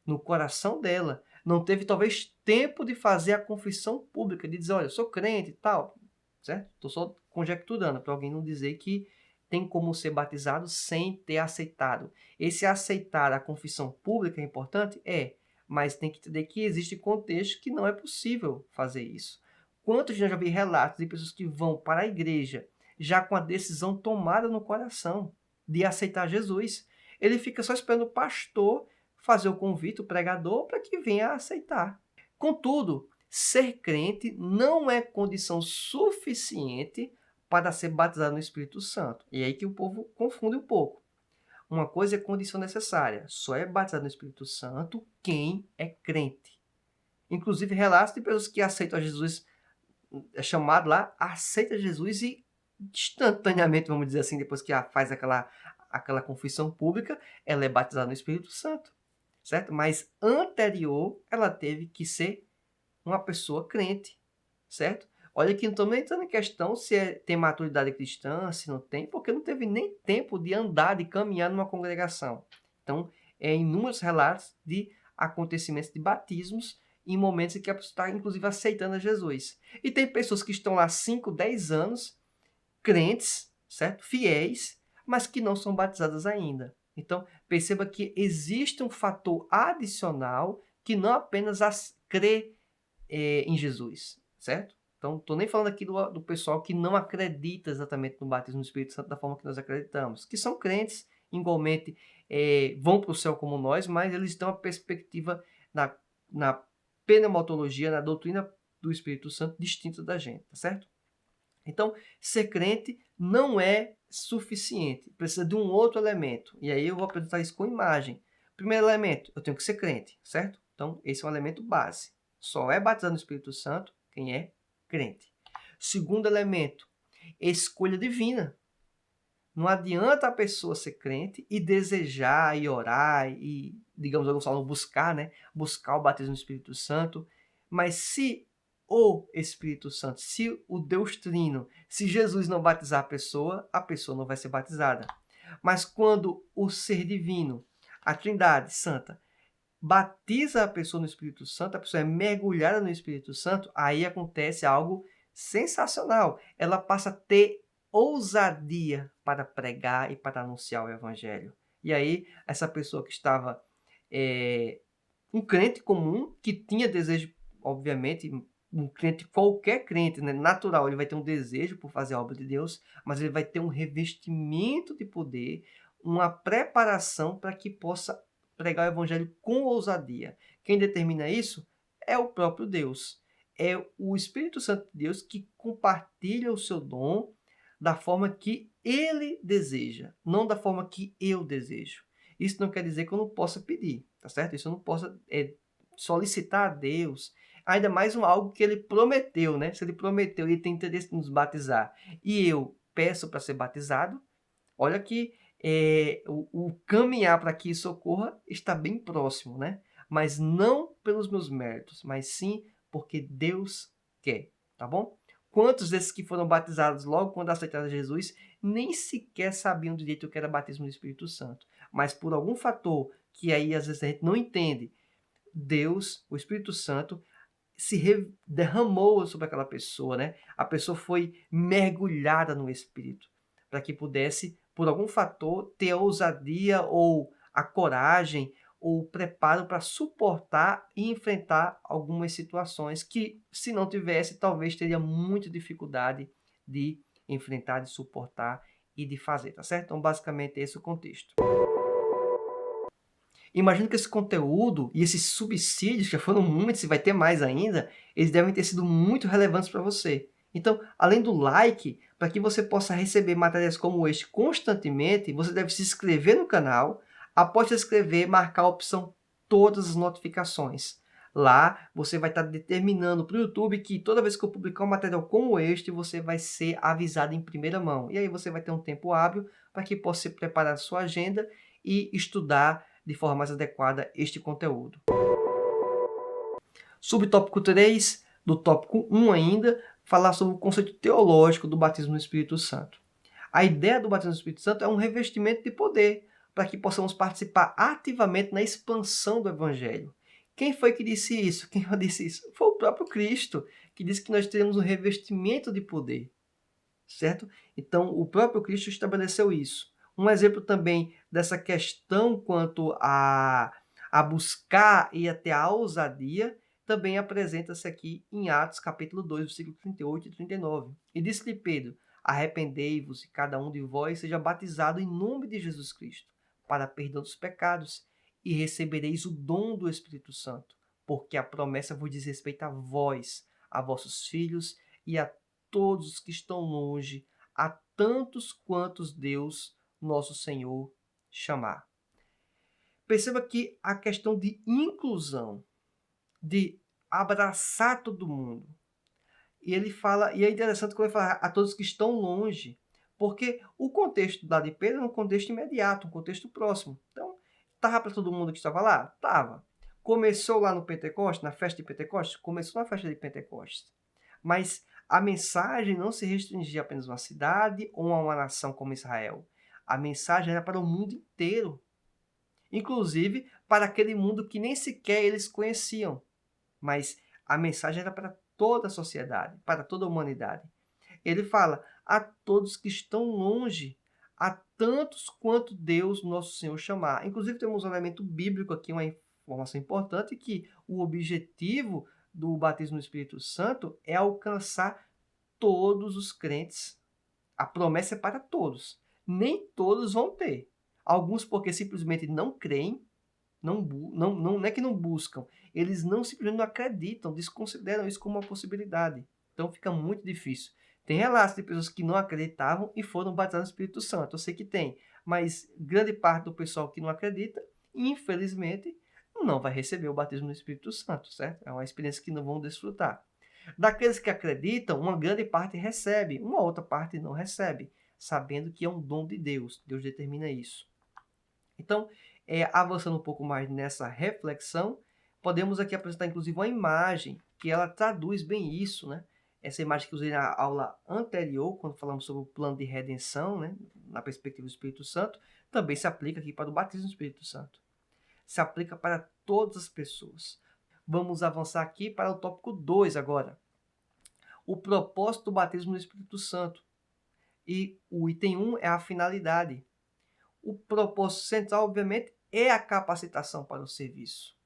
no coração dela. Não teve, talvez, tempo de fazer a confissão pública, de dizer, olha, eu sou crente e tal. Certo? Estou só conjecturando, para alguém não dizer que tem como ser batizado sem ter aceitado. Esse aceitar a confissão pública é importante? É. Mas tem que entender que existe contexto que não é possível fazer isso. Quantos já vi relatos de pessoas que vão para a igreja já com a decisão tomada no coração de aceitar Jesus? Ele fica só esperando o pastor fazer o convite, o pregador, para que venha a aceitar. Contudo, ser crente não é condição suficiente para ser batizado no Espírito Santo. E é aí que o povo confunde um pouco. Uma coisa é condição necessária. Só é batizado no Espírito Santo quem é crente. Inclusive, relatos de pessoas que aceitam a Jesus, é chamado lá, aceita Jesus e instantaneamente, vamos dizer assim, depois que faz aquela confissão pública, ela é batizada no Espírito Santo. Certo? Mas anterior, ela teve que ser uma pessoa crente, certo? Olha que não estou nem entrando em questão se tem maturidade cristã, se não tem, porque não teve nem tempo de andar, de caminhar numa congregação. Então, inúmeros relatos de acontecimentos de batismos em momentos em que a pessoa está, inclusive, aceitando a Jesus. E tem pessoas que estão lá 5, 10 anos, crentes, certo? Fiéis, mas que não são batizadas ainda. Então, perceba que existe um fator adicional que não apenas crer em Jesus, certo? Então, estou nem falando aqui do pessoal que não acredita exatamente no batismo do Espírito Santo da forma que nós acreditamos, que são crentes, igualmente vão para o céu como nós, mas eles têm uma perspectiva na pneumatologia, na doutrina do Espírito Santo distinta da gente, tá certo? Então, ser crente não é suficiente, precisa de um outro elemento. E aí eu vou apresentar isso com imagem. Primeiro elemento, eu tenho que ser crente, certo? Então, esse é um elemento base. Só é batizado no Espírito Santo quem é crente. Segundo elemento, escolha divina. Não adianta a pessoa ser crente e desejar e orar e, digamos, alguns falam buscar, né? Buscar o batismo do Espírito Santo. Mas se o Espírito Santo, se o Deus Trino, se Jesus não batizar a pessoa não vai ser batizada. Mas quando o ser divino, a Trindade Santa, batiza a pessoa no Espírito Santo, a pessoa é mergulhada no Espírito Santo, aí acontece algo sensacional. Ela passa a ter ousadia para pregar e para anunciar o Evangelho. E aí, essa pessoa que estava um crente comum, que tinha desejo, obviamente, um crente, qualquer crente, né, natural, ele vai ter um desejo por fazer a obra de Deus, mas ele vai ter um revestimento de poder, uma preparação para que possa pregar o evangelho com ousadia. Quem determina isso é o próprio Deus. É o Espírito Santo de Deus que compartilha o seu dom da forma que ele deseja, não da forma que eu desejo. Isso não quer dizer que eu não possa pedir, tá certo? Isso eu não posso solicitar a Deus, ainda mais algo que ele prometeu, né? Se ele prometeu e tem interesse em nos batizar e eu peço para ser batizado, olha que o caminhar para que isso ocorra está bem próximo, né? Mas não pelos meus méritos, mas sim porque Deus quer, tá bom? Quantos desses que foram batizados logo quando aceitaram Jesus nem sequer sabiam direito o que era batismo do Espírito Santo, mas por algum fator que aí às vezes a gente não entende, Deus, o Espírito Santo, derramou sobre aquela pessoa, né? A pessoa foi mergulhada no Espírito, para que pudesse, por algum fator, ter a ousadia ou a coragem ou o preparo para suportar e enfrentar algumas situações que, se não tivesse, talvez teria muita dificuldade de enfrentar, de suportar e de fazer, tá certo? Então, basicamente, esse é o contexto. Imagino que esse conteúdo e esses subsídios, que já foram muitos e vai ter mais ainda, eles devem ter sido muito relevantes para você. Então, além do like, para que você possa receber matérias como este constantemente, você deve se inscrever no canal. Após se inscrever, marcar a opção todas as notificações. Lá, você vai estar determinando para o YouTube que toda vez que eu publicar um material como este, você vai ser avisado em primeira mão. E aí você vai ter um tempo hábil para que possa preparar a sua agenda e estudar de forma mais adequada este conteúdo. Subtópico 3, do tópico 1 ainda, falar sobre o conceito teológico do batismo no Espírito Santo. A ideia do batismo no Espírito Santo é um revestimento de poder, para que possamos participar ativamente na expansão do Evangelho. Quem foi que disse isso? Quem disse isso? Foi o próprio Cristo, que disse que nós teremos um revestimento de poder. Certo? Então, o próprio Cristo estabeleceu isso. Um exemplo também dessa questão quanto a buscar e até a ousadia, também apresenta-se aqui em Atos capítulo 2, versículo 38 e 39. E disse-lhe Pedro, arrependei-vos e cada um de vós seja batizado em nome de Jesus Cristo, para perdão dos pecados, e recebereis o dom do Espírito Santo, porque a promessa vos diz respeito a vós, a vossos filhos e a todos os que estão longe, a tantos quantos Deus, nosso Senhor, chamar. Perceba que a questão de inclusão, de abraçar todo mundo. E ele fala, e é interessante quando ele fala a todos que estão longe, porque o contexto da de Pedro é um contexto imediato, um contexto próximo. Então, estava para todo mundo que estava lá? Estava. Começou lá no Pentecostes, na festa de Pentecostes? Começou na festa de Pentecostes. Mas a mensagem não se restringia apenas a uma cidade ou a uma nação como Israel. A mensagem era para o mundo inteiro. Inclusive para aquele mundo que nem sequer eles conheciam. Mas a mensagem era para toda a sociedade, para toda a humanidade. Ele fala a todos que estão longe, a tantos quanto Deus, nosso Senhor, chamar. Inclusive temos um elemento bíblico aqui, uma informação importante, que o objetivo do batismo no Espírito Santo é alcançar todos os crentes. A promessa é para todos. Nem todos vão ter. Alguns porque simplesmente não creem, não é que não buscam, eles simplesmente não acreditam, desconsideram isso como uma possibilidade. Então fica muito difícil. Tem relatos de pessoas que não acreditavam e foram batizadas no Espírito Santo. Eu sei que tem, mas grande parte do pessoal que não acredita, infelizmente, não vai receber o batismo no Espírito Santo, certo? É uma experiência que não vão desfrutar. Daqueles que acreditam, uma grande parte recebe, uma outra parte não recebe, sabendo que é um dom de Deus. Deus determina isso. Então, avançando um pouco mais nessa reflexão, podemos aqui apresentar inclusive uma imagem que ela traduz bem isso, né? Essa imagem que eu usei na aula anterior, quando falamos sobre o plano de redenção, né? Na perspectiva do Espírito Santo, também se aplica aqui para o batismo do Espírito Santo. Se aplica para todas as pessoas. Vamos avançar aqui para o tópico 2 agora. O propósito do batismo no Espírito Santo. E o item 1 é a finalidade. O propósito central, obviamente, é a capacitação para o serviço.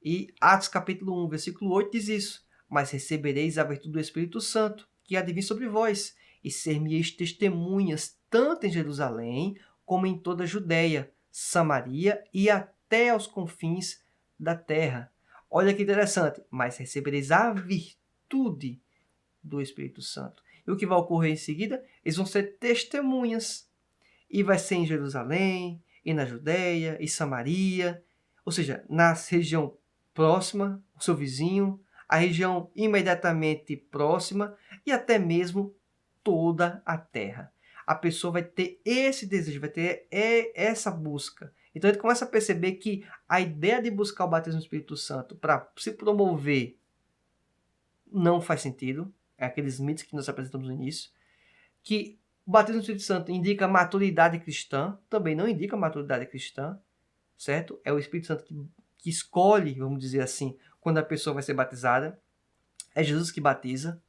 E Atos capítulo 1, versículo 8 diz isso. mas recebereis a virtude do Espírito Santo, que há de vir sobre vós, e ser-me-eis testemunhas, tanto em Jerusalém, como em toda a Judéia, Samaria e até aos confins da terra. Olha que interessante, mas recebereis a virtude do Espírito Santo. E o que vai ocorrer em seguida? Eles vão ser testemunhas. E vai ser em Jerusalém, e na Judéia, e Samaria, ou seja, na região próxima, o seu vizinho, a região imediatamente próxima e até mesmo toda a terra. A pessoa vai ter esse desejo, vai ter essa busca. Então ele começa a perceber que a ideia de buscar o batismo no Espírito Santo para se promover não faz sentido. É aqueles mitos que nós apresentamos no início. Que o batismo no Espírito Santo indica maturidade cristã, também não indica maturidade cristã, certo? É o Espírito Santo que escolhe, vamos dizer assim, quando a pessoa vai ser batizada. É Jesus que batiza.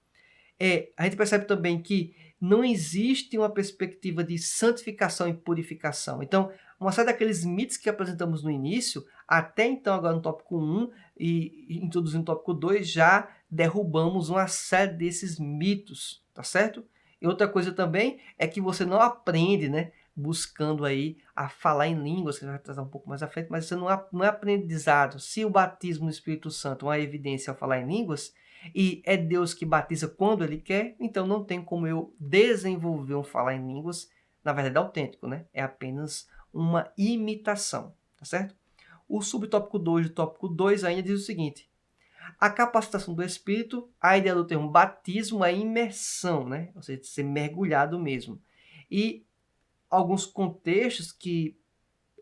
A gente percebe também que não existe uma perspectiva de santificação e purificação. Então, uma série daqueles mitos que apresentamos no início, até então, agora no tópico 1 e introduzindo no tópico 2, já derrubamos uma série desses mitos, tá certo? E outra coisa também é que você não aprende, né, buscando aí a falar em línguas, que vai tratar um pouco mais à frente, mas você não é aprendizado. Se o batismo no Espírito Santo é uma evidência ao falar em línguas, e é Deus que batiza quando Ele quer, então não tem como eu desenvolver um falar em línguas, na verdade autêntico, né? É apenas uma imitação, tá certo? O subtópico 2 do tópico 2 ainda diz o seguinte: a capacitação do Espírito, a ideia do termo batismo é imersão, né? Ou seja, ser mergulhado mesmo. E alguns contextos que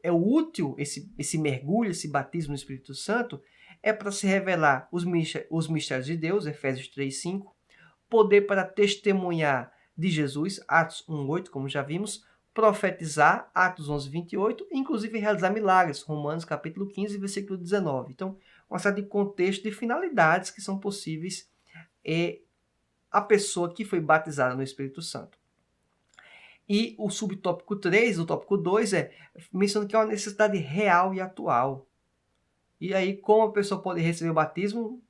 é útil esse mergulho, esse batismo no Espírito Santo, é para se revelar os mistérios de Deus, Efésios 3:5, poder para testemunhar de Jesus, Atos 1:8, como já vimos, profetizar, Atos 11:28, inclusive realizar milagres, Romanos capítulo 15, versículo 19. Então, uma série de contextos, de finalidades que são possíveis a pessoa que foi batizada no Espírito Santo. E o subtópico 3, o tópico 2, mencionando que é uma necessidade real e atual. E aí, como a pessoa pode receber o batismo?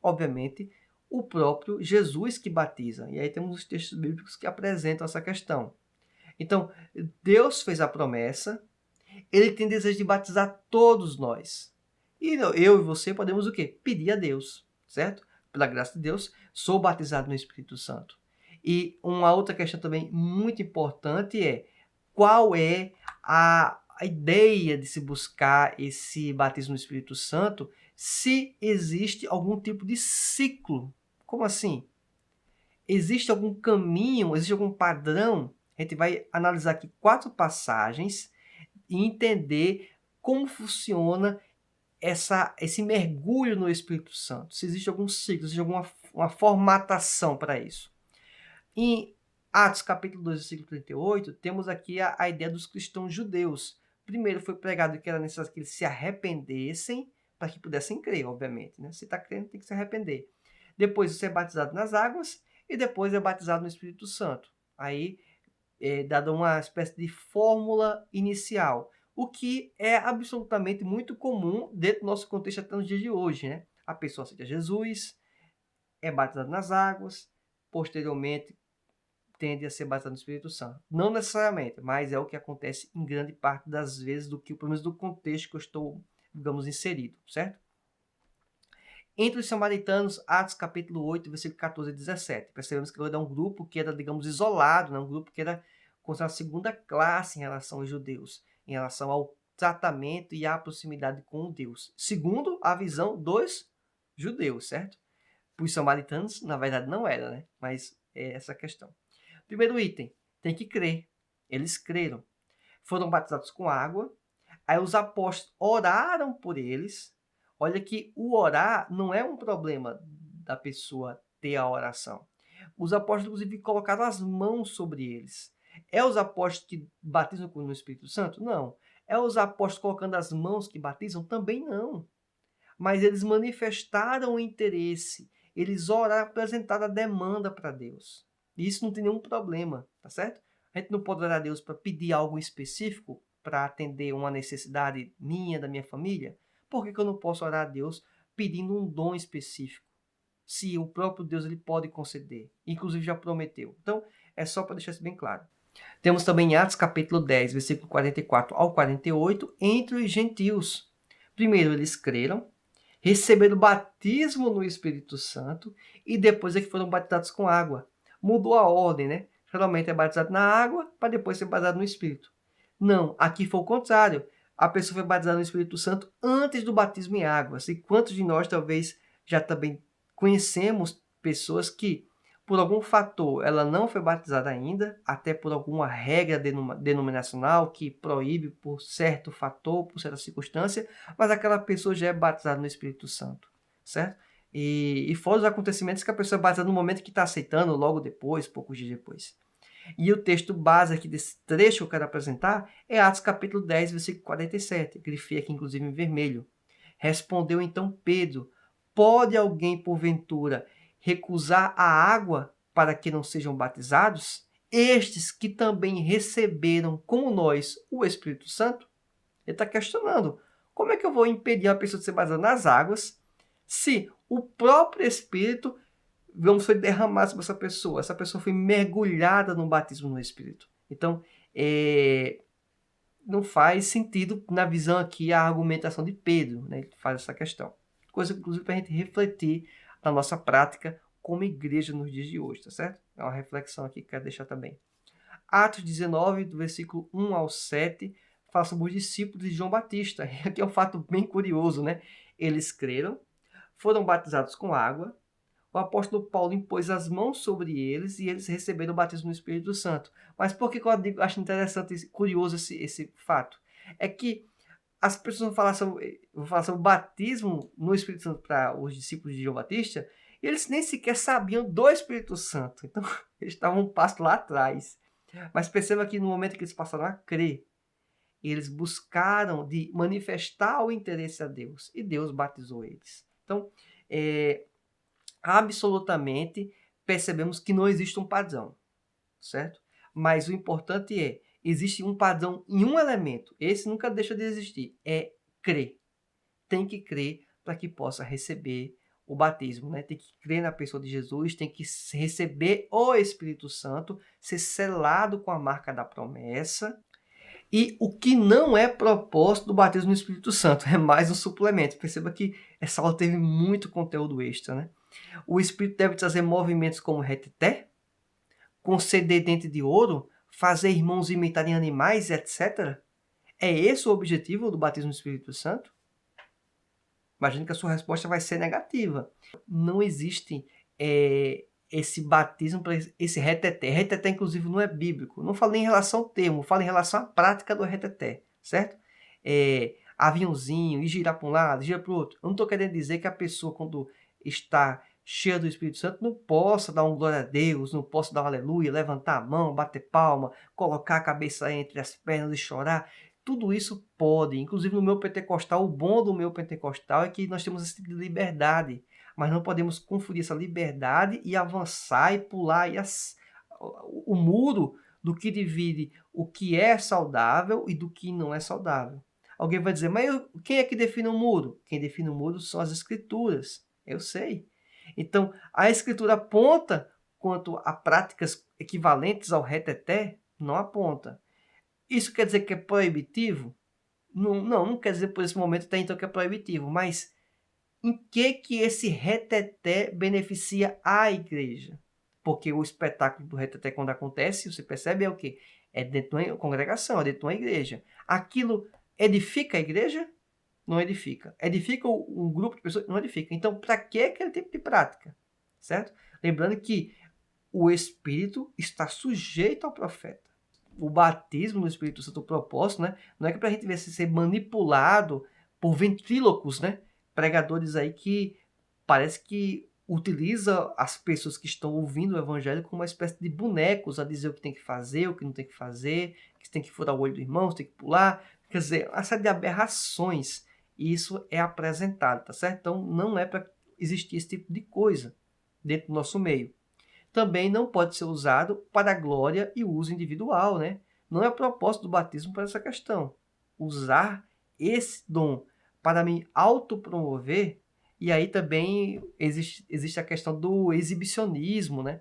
Obviamente, o próprio Jesus que batiza. E aí temos os textos bíblicos que apresentam essa questão. Então, Deus fez a promessa, Ele tem desejo de batizar todos nós. E eu e você podemos o quê? Pedir a Deus, certo? Pela graça de Deus, sou batizado no Espírito Santo. E uma outra questão também muito importante é qual é a ideia de se buscar esse batismo no Espírito Santo, se existe algum tipo de ciclo. Como assim? Existe algum caminho, existe algum padrão? A gente vai analisar aqui 4 passagens e entender como funciona esse mergulho no Espírito Santo. Se existe algum ciclo, se existe alguma formatação para isso. Em Atos capítulo 2, versículo 38, temos aqui a ideia dos cristãos judeus. Primeiro foi pregado que era necessário que eles se arrependessem para que pudessem crer, obviamente. Né? Se está crendo, tem que se arrepender. Depois você é batizado nas águas e depois é batizado no Espírito Santo. Aí é dada uma espécie de fórmula inicial, o que é absolutamente muito comum dentro do nosso contexto até nos dias de hoje. Né? A pessoa aceita Jesus, é batizada nas águas, posteriormente tende a ser batizado no Espírito Santo. Não necessariamente, mas é o que acontece em grande parte das vezes, pelo menos do contexto que eu estou, digamos, inserido, certo? Entre os samaritanos, Atos capítulo 8, versículo 14 e 17. Percebemos que era um grupo que era, digamos, isolado, né? Um grupo que era considerado segunda classe em relação aos judeus, em relação ao tratamento e à proximidade com Deus, segundo a visão dos judeus, certo? Para os samaritanos, na verdade, não era, né? Mas é essa a questão. Primeiro item, tem que crer. Eles creram. Foram batizados com água. Aí os apóstolos oraram por eles. Olha que o orar não é um problema da pessoa ter a oração. Os apóstolos, inclusive, colocaram as mãos sobre eles. É os apóstolos que batizam no Espírito Santo? Não. É os apóstolos colocando as mãos que batizam? Também não. Mas eles manifestaram o interesse. Eles oraram, apresentaram a demanda para Deus. E isso não tem nenhum problema, tá certo? A gente não pode orar a Deus para pedir algo específico, para atender uma necessidade minha, da minha família. Por que eu não posso orar a Deus pedindo um dom específico? se o próprio Deus ele pode conceder, inclusive já prometeu. Então, é só para deixar isso bem claro. Temos também Atos capítulo 10, versículo 44 ao 48, entre os gentios. Primeiro eles creram, receberam o batismo no Espírito Santo e depois é que foram batizados com água. Mudou a ordem, né? Geralmente é batizado na água para depois ser batizado no Espírito. Não, aqui foi o contrário. A pessoa foi batizada no Espírito Santo antes do batismo em águas. E quantos de nós talvez já também conhecemos pessoas que, por algum fator, ela não foi batizada ainda, até por alguma regra denominacional que proíbe por certo fator, por certa circunstância, mas aquela pessoa já é batizada no Espírito Santo, certo? E fora os acontecimentos que a pessoa é batizada no momento que está aceitando, logo depois, poucos dias depois. E o texto base aqui desse trecho que eu quero apresentar é Atos capítulo 10, versículo 47. Grifei aqui inclusive em vermelho. Respondeu então Pedro: pode alguém porventura recusar a água para que não sejam batizados? Estes que também receberam, como nós, o Espírito Santo? Ele está questionando. Como é que eu vou impedir uma pessoa de ser batizada nas águas se o próprio Espírito foi derramado sobre essa pessoa foi mergulhada no batismo no Espírito. Então, não faz sentido na visão aqui a argumentação de Pedro, né? Ele faz essa questão. Coisa, inclusive, para a gente refletir na nossa prática como igreja nos dias de hoje, tá certo? É uma reflexão aqui que eu quero deixar também. Atos 19, do versículo 1 ao 7, fala sobre os discípulos de João Batista. E aqui é um fato bem curioso, né? Eles creram, foram batizados com água, o apóstolo Paulo impôs as mãos sobre eles e eles receberam o batismo no Espírito Santo. Mas por que eu acho interessante e curioso esse fato? É que as pessoas vão falar sobre o batismo no Espírito Santo para os discípulos de João Batista e eles nem sequer sabiam do Espírito Santo. Então, eles estavam um passo lá atrás. Mas perceba que no momento que eles passaram a crer, eles buscaram de manifestar o interesse a Deus e Deus batizou eles. Então, absolutamente percebemos que não existe um padrão, certo? Mas o importante é, existe um padrão em um elemento, esse nunca deixa de existir, é crer. Tem que crer para que possa receber o batismo, né? Tem que crer na pessoa de Jesus, tem que receber o Espírito Santo, ser selado com a marca da promessa. E o que não é propósito do batismo no Espírito Santo, é mais um suplemento. Perceba que essa aula teve muito conteúdo extra, né? O Espírito deve trazer movimentos como reteté, conceder dente de ouro, fazer irmãos imitarem animais, etc. É esse o objetivo do batismo no Espírito Santo? Imagino que a sua resposta vai ser negativa. Não existe esse batismo para esse reteté. Reteté, inclusive, não é bíblico. Não falo nem em relação ao termo, falo em relação à prática do reteté, certo? Aviãozinho, e girar para um lado, girar para o outro. Eu não estou querendo dizer que a pessoa, quando está cheia do Espírito Santo, não possa dar um glória a Deus, não possa dar um aleluia, levantar a mão, bater palma, colocar a cabeça entre as pernas e chorar. Tudo isso pode. Inclusive no meu pentecostal, o bom do meu pentecostal é que nós temos esse tipo de liberdade. Mas não podemos confundir essa liberdade e avançar e pular o muro do que divide o que é saudável e do que não é saudável. Alguém vai dizer, mas quem é que define o muro? Quem define o muro são as escrituras. Eu sei. Então, a escritura aponta quanto a práticas equivalentes ao reteté? Não aponta. Isso quer dizer que é proibitivo? Não quer dizer por esse momento até então que é proibitivo, mas em que esse reteté beneficia a igreja? Porque o espetáculo do reteté, quando acontece, você percebe, é o quê? É dentro de uma congregação, é dentro de uma igreja. Aquilo edifica a igreja? Não edifica. Edifica um grupo de pessoas? Não edifica. Então, para que aquele tipo de prática? Certo? Lembrando que o Espírito está sujeito ao profeta. O batismo no Espírito Santo, o propósito, né? Não é que para a gente ver se ser manipulado por ventrílocos, né? Pregadores aí que parece que utiliza as pessoas que estão ouvindo o evangelho como uma espécie de bonecos a dizer o que tem que fazer, o que não tem que fazer, que tem que furar o olho do irmão, tem que pular. Quer dizer, uma série de aberrações. E isso é apresentado, tá certo? Então, não é para existir esse tipo de coisa dentro do nosso meio. Também não pode ser usado para a glória e uso individual, né? Não é o propósito do batismo para essa questão. Usar esse dom para me autopromover E aí também existe a questão do exibicionismo, né?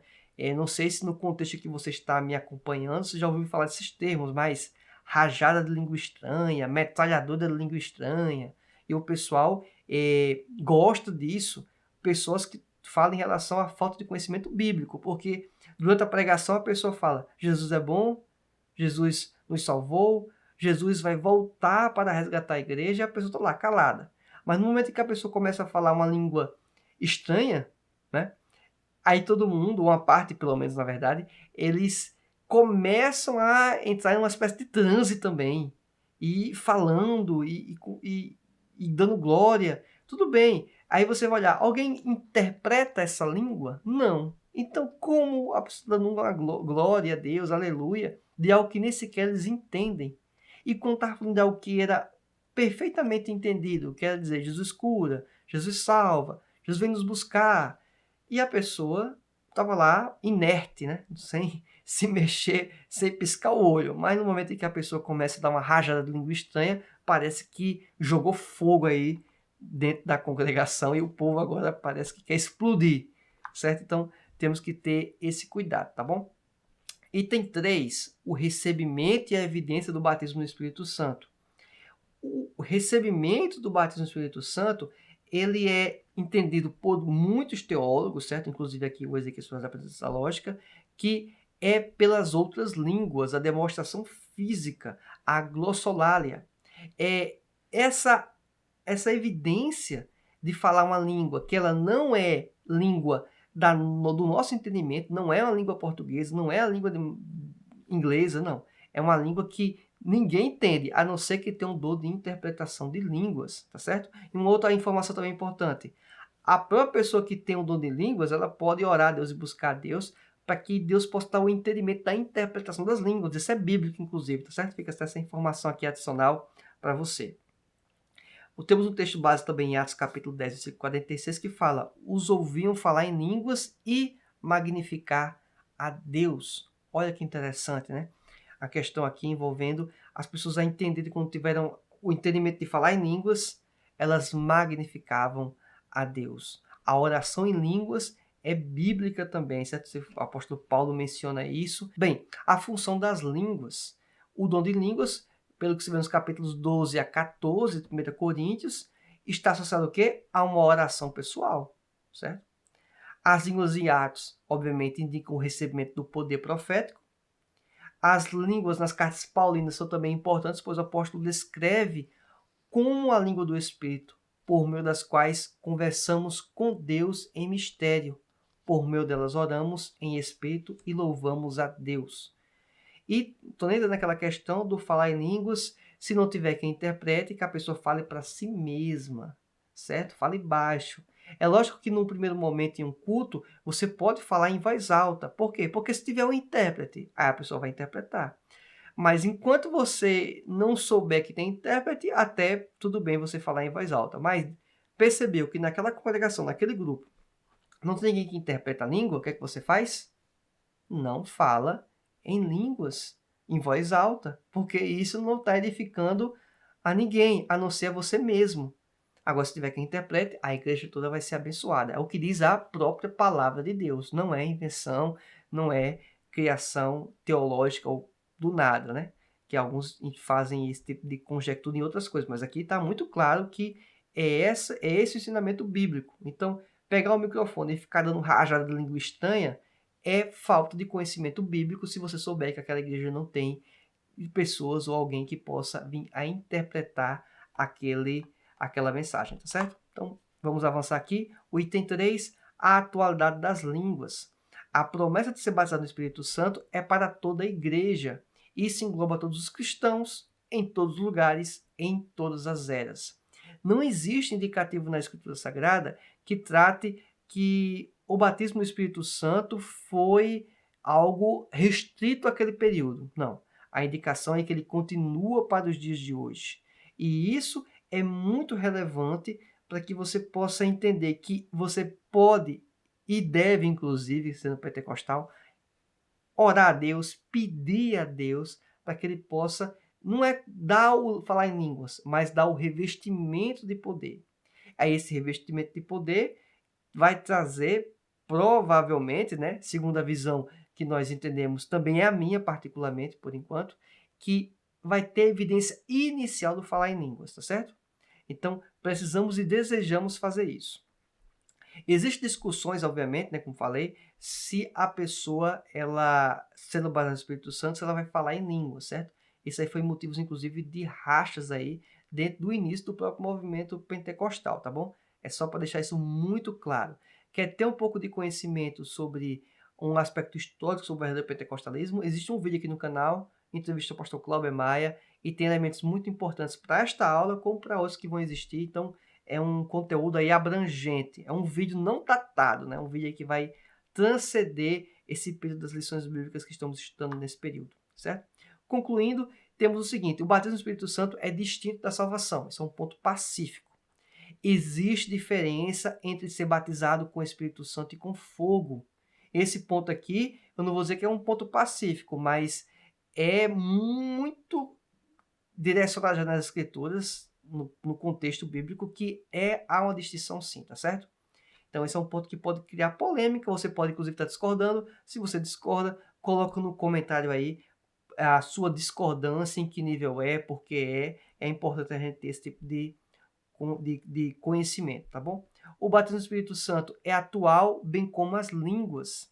Não sei se no contexto que você está me acompanhando, você já ouviu falar desses termos, mas rajada de língua estranha, metralhadora de língua estranha, e o pessoal gosta disso, pessoas que falam em relação à falta de conhecimento bíblico, porque durante a pregação a pessoa fala, Jesus é bom, Jesus nos salvou, Jesus vai voltar para resgatar a igreja, e a pessoa está lá calada. Mas no momento em que a pessoa começa a falar uma língua estranha, né? Aí todo mundo, uma parte pelo menos na verdade, eles começam a entrar em uma espécie de transe também. E falando e dando glória. Tudo bem. Aí você vai olhar, alguém interpreta essa língua? Não. Então como a pessoa dando uma glória a Deus, aleluia, de algo que nem sequer eles entendem? E quando está falando de algo que era perfeitamente entendido, quer dizer, Jesus cura, Jesus salva, Jesus vem nos buscar, e a pessoa estava lá inerte, né? Sem se mexer, sem piscar o olho. Mas no momento em que a pessoa começa a dar uma rajada de língua estranha, parece que jogou fogo aí dentro da congregação e o povo agora parece que quer explodir, certo? Então temos que ter esse cuidado, tá bom? Item 3, o recebimento e a evidência do batismo no Espírito Santo. O recebimento do batismo no Espírito Santo, ele é entendido por muitos teólogos, certo? Inclusive aqui o Ezequiel Soares apresenta essa lógica, que é pelas outras línguas, a demonstração física, a glossolalia. É essa evidência de falar uma língua que ela não é língua do nosso entendimento, não é uma língua portuguesa, não é a língua inglesa, não. É uma língua que ninguém entende, a não ser que tenha um dom de interpretação de línguas, tá certo? E uma outra informação também importante. A própria pessoa que tem um dom de línguas, ela pode orar a Deus e buscar a Deus para que Deus possa dar o entendimento da interpretação das línguas. Isso é bíblico, inclusive, tá certo? Fica essa informação aqui adicional para você. Temos um texto base também em Atos capítulo 10, versículo 46, que fala, os ouviam falar em línguas e magnificar a Deus. Olha que interessante, né? A questão aqui envolvendo as pessoas a entenderem quando tiveram o entendimento de falar em línguas, elas magnificavam a Deus. A oração em línguas é bíblica também, certo? O apóstolo Paulo menciona isso. Bem, a função das línguas. O dom de línguas, pelo que se vê nos capítulos 12 a 14 de 1 Coríntios, está associado ao quê? A uma oração pessoal, certo? As línguas em Atos, obviamente, indicam o recebimento do poder profético. As línguas nas cartas paulinas são também importantes, pois o apóstolo descreve como a língua do Espírito, por meio das quais conversamos com Deus em mistério. Por meio delas oramos em Espírito e louvamos a Deus. E estou nem dando aquela questão do falar em línguas, se não tiver quem interprete, que a pessoa fale para si mesma, certo? Fale baixo. É lógico que num primeiro momento em um culto, você pode falar em voz alta. Por quê? Porque se tiver um intérprete, aí a pessoa vai interpretar. Mas enquanto você não souber que tem intérprete, até tudo bem você falar em voz alta. Mas percebeu que naquela congregação, naquele grupo, não tem ninguém que interpreta a língua, o que é que você faz? Não fala em línguas, em voz alta, porque isso não está edificando a ninguém, a não ser a você mesmo. Agora, se tiver quem interprete, a igreja toda vai ser abençoada. É o que diz a própria palavra de Deus. Não é invenção, não é criação teológica ou do nada, né? Que alguns fazem esse tipo de conjectura em outras coisas. Mas aqui está muito claro que é esse o ensinamento bíblico. Então, pegar o microfone e ficar dando rajada de língua estranha é falta de conhecimento bíblico se você souber que aquela igreja não tem pessoas ou alguém que possa vir a interpretar aquela mensagem, tá certo? Então, vamos avançar aqui. O item 3, a atualidade das línguas. A promessa de ser batizado no Espírito Santo é para toda a igreja. Isso engloba todos os cristãos, em todos os lugares, em todas as eras. Não existe indicativo na Escritura Sagrada que trate que o batismo no Espírito Santo foi algo restrito àquele período. Não. A indicação é que ele continua para os dias de hoje. E isso é muito relevante para que você possa entender que você pode e deve, inclusive, sendo pentecostal, orar a Deus, pedir a Deus para que ele possa, não é falar em línguas, mas dar o revestimento de poder. Aí esse revestimento de poder vai trazer, provavelmente, né, segundo a visão que nós entendemos, também é a minha particularmente, por enquanto, que vai ter evidência inicial do falar em línguas, tá certo? Então, precisamos e desejamos fazer isso. Existem discussões, obviamente, né, como falei, se a pessoa, ela, sendo baseada no Espírito Santo, se ela vai falar em línguas, certo? Isso aí foi motivos, inclusive, de rachas aí dentro do início do próprio movimento pentecostal, tá bom? É só para deixar isso muito claro. Quer ter um pouco de conhecimento sobre um aspecto histórico sobre o verdadeiro pentecostalismo? Existe um vídeo aqui no canal, entrevista ao pastor Cláudio Maia, e tem elementos muito importantes para esta aula, como para outros que vão existir. Então, é um conteúdo aí abrangente, é um vídeo não datado, né? Um vídeo aí que vai transcender esse período das lições bíblicas que estamos estudando nesse período, certo? Concluindo, temos o seguinte: o batismo no Espírito Santo é distinto da salvação, isso é um ponto pacífico. Existe diferença entre ser batizado com o Espírito Santo e com fogo. Esse ponto aqui, eu não vou dizer que é um ponto pacífico, mas é muito direcionado nas escrituras, no contexto bíblico, que há uma distinção sim, tá certo? Então esse é um ponto que pode criar polêmica, você pode inclusive estar discordando. Se você discorda, coloca no comentário aí a sua discordância, em que nível é, porque é importante a gente ter esse tipo de conhecimento, tá bom? O batismo no Espírito Santo é atual, bem como as línguas.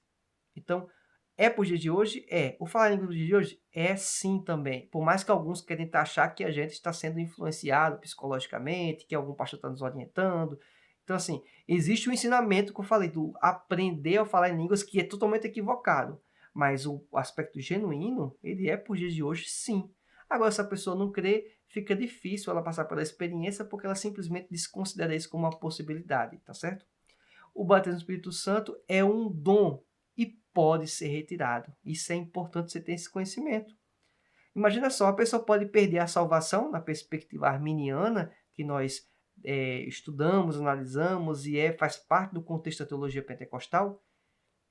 Então, é para o dia de hoje? É. O falar em língua do dia de hoje? É sim também. Por mais que alguns querem achar que a gente está sendo influenciado psicologicamente, que algum pastor está nos orientando. Então, assim, existe um ensinamento que eu falei, do aprender a falar em línguas, que é totalmente equivocado. Mas o aspecto genuíno, ele é para os dias de hoje, sim. Agora, se a pessoa não crê, fica difícil ela passar pela experiência, porque ela simplesmente desconsidera isso como uma possibilidade, tá certo? O batismo no Espírito Santo é um dom e pode ser retirado. Isso é importante você ter esse conhecimento. Imagina só, a pessoa pode perder a salvação na perspectiva arminiana, que nós estudamos, analisamos e faz parte do contexto da teologia pentecostal.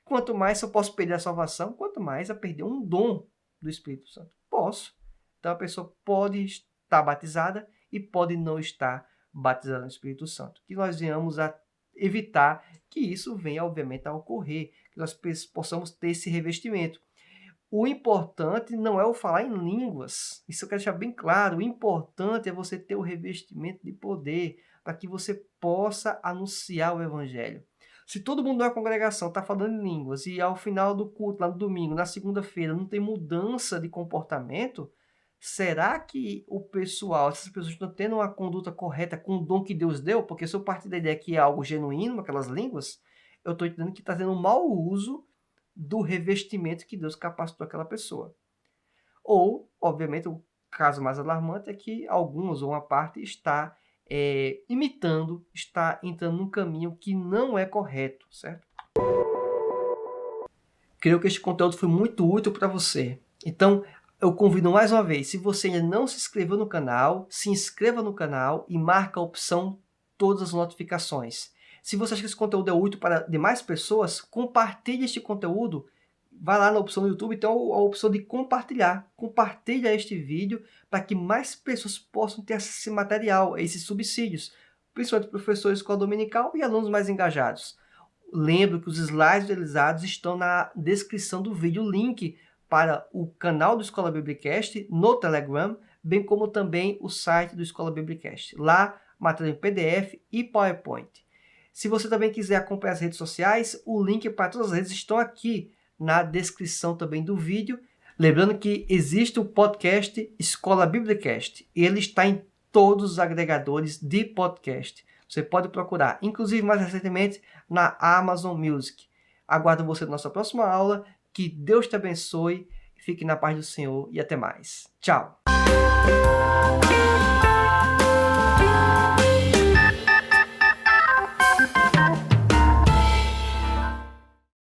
Quanto mais eu posso perder a salvação, quanto mais a perder um dom do Espírito Santo. Posso. Então a pessoa pode estar batizada e pode não estar batizada no Espírito Santo. Que nós venhamos a evitar que isso venha, obviamente, a ocorrer, que nós possamos ter esse revestimento. O importante não é o falar em línguas, isso eu quero deixar bem claro. O importante é você ter o revestimento de poder, para que você possa anunciar o Evangelho. Se todo mundo na congregação está falando em línguas e ao final do culto, lá no domingo, na segunda-feira, não tem mudança de comportamento, será que o pessoal, essas pessoas estão tendo uma conduta correta com o dom que Deus deu? Porque se eu partir da ideia que é algo genuíno, aquelas línguas, eu estou entendendo que está tendo um mau uso do revestimento que Deus capacitou aquela pessoa. Ou, obviamente, o caso mais alarmante é que alguns ou uma parte está imitando, está entrando num caminho que não é correto, certo? Creio que este conteúdo foi muito útil para você. Então, eu convido mais uma vez, se você ainda não se inscreveu no canal, se inscreva no canal e marca a opção todas as notificações. Se você acha que esse conteúdo é útil para demais pessoas, compartilhe este conteúdo. Vai lá na opção do YouTube, então a opção de compartilhar. Compartilha este vídeo para que mais pessoas possam ter acesso a esse material, a esses subsídios, principalmente professores de escola dominical e alunos mais engajados. Lembro que os slides utilizados estão na descrição do vídeo, o link para o canal do Escola Biblicast no Telegram, bem como também o site do Escola Biblicast. Lá, matéria em PDF e PowerPoint. Se você também quiser acompanhar as redes sociais, o link para todas as redes estão aqui na descrição também do vídeo. Lembrando que existe o podcast Escola Biblicast. Ele está em todos os agregadores de podcast. Você pode procurar, inclusive mais recentemente, na Amazon Music. Aguardo você na nossa próxima aula. Que Deus te abençoe. Fique na paz do Senhor e até mais. Tchau!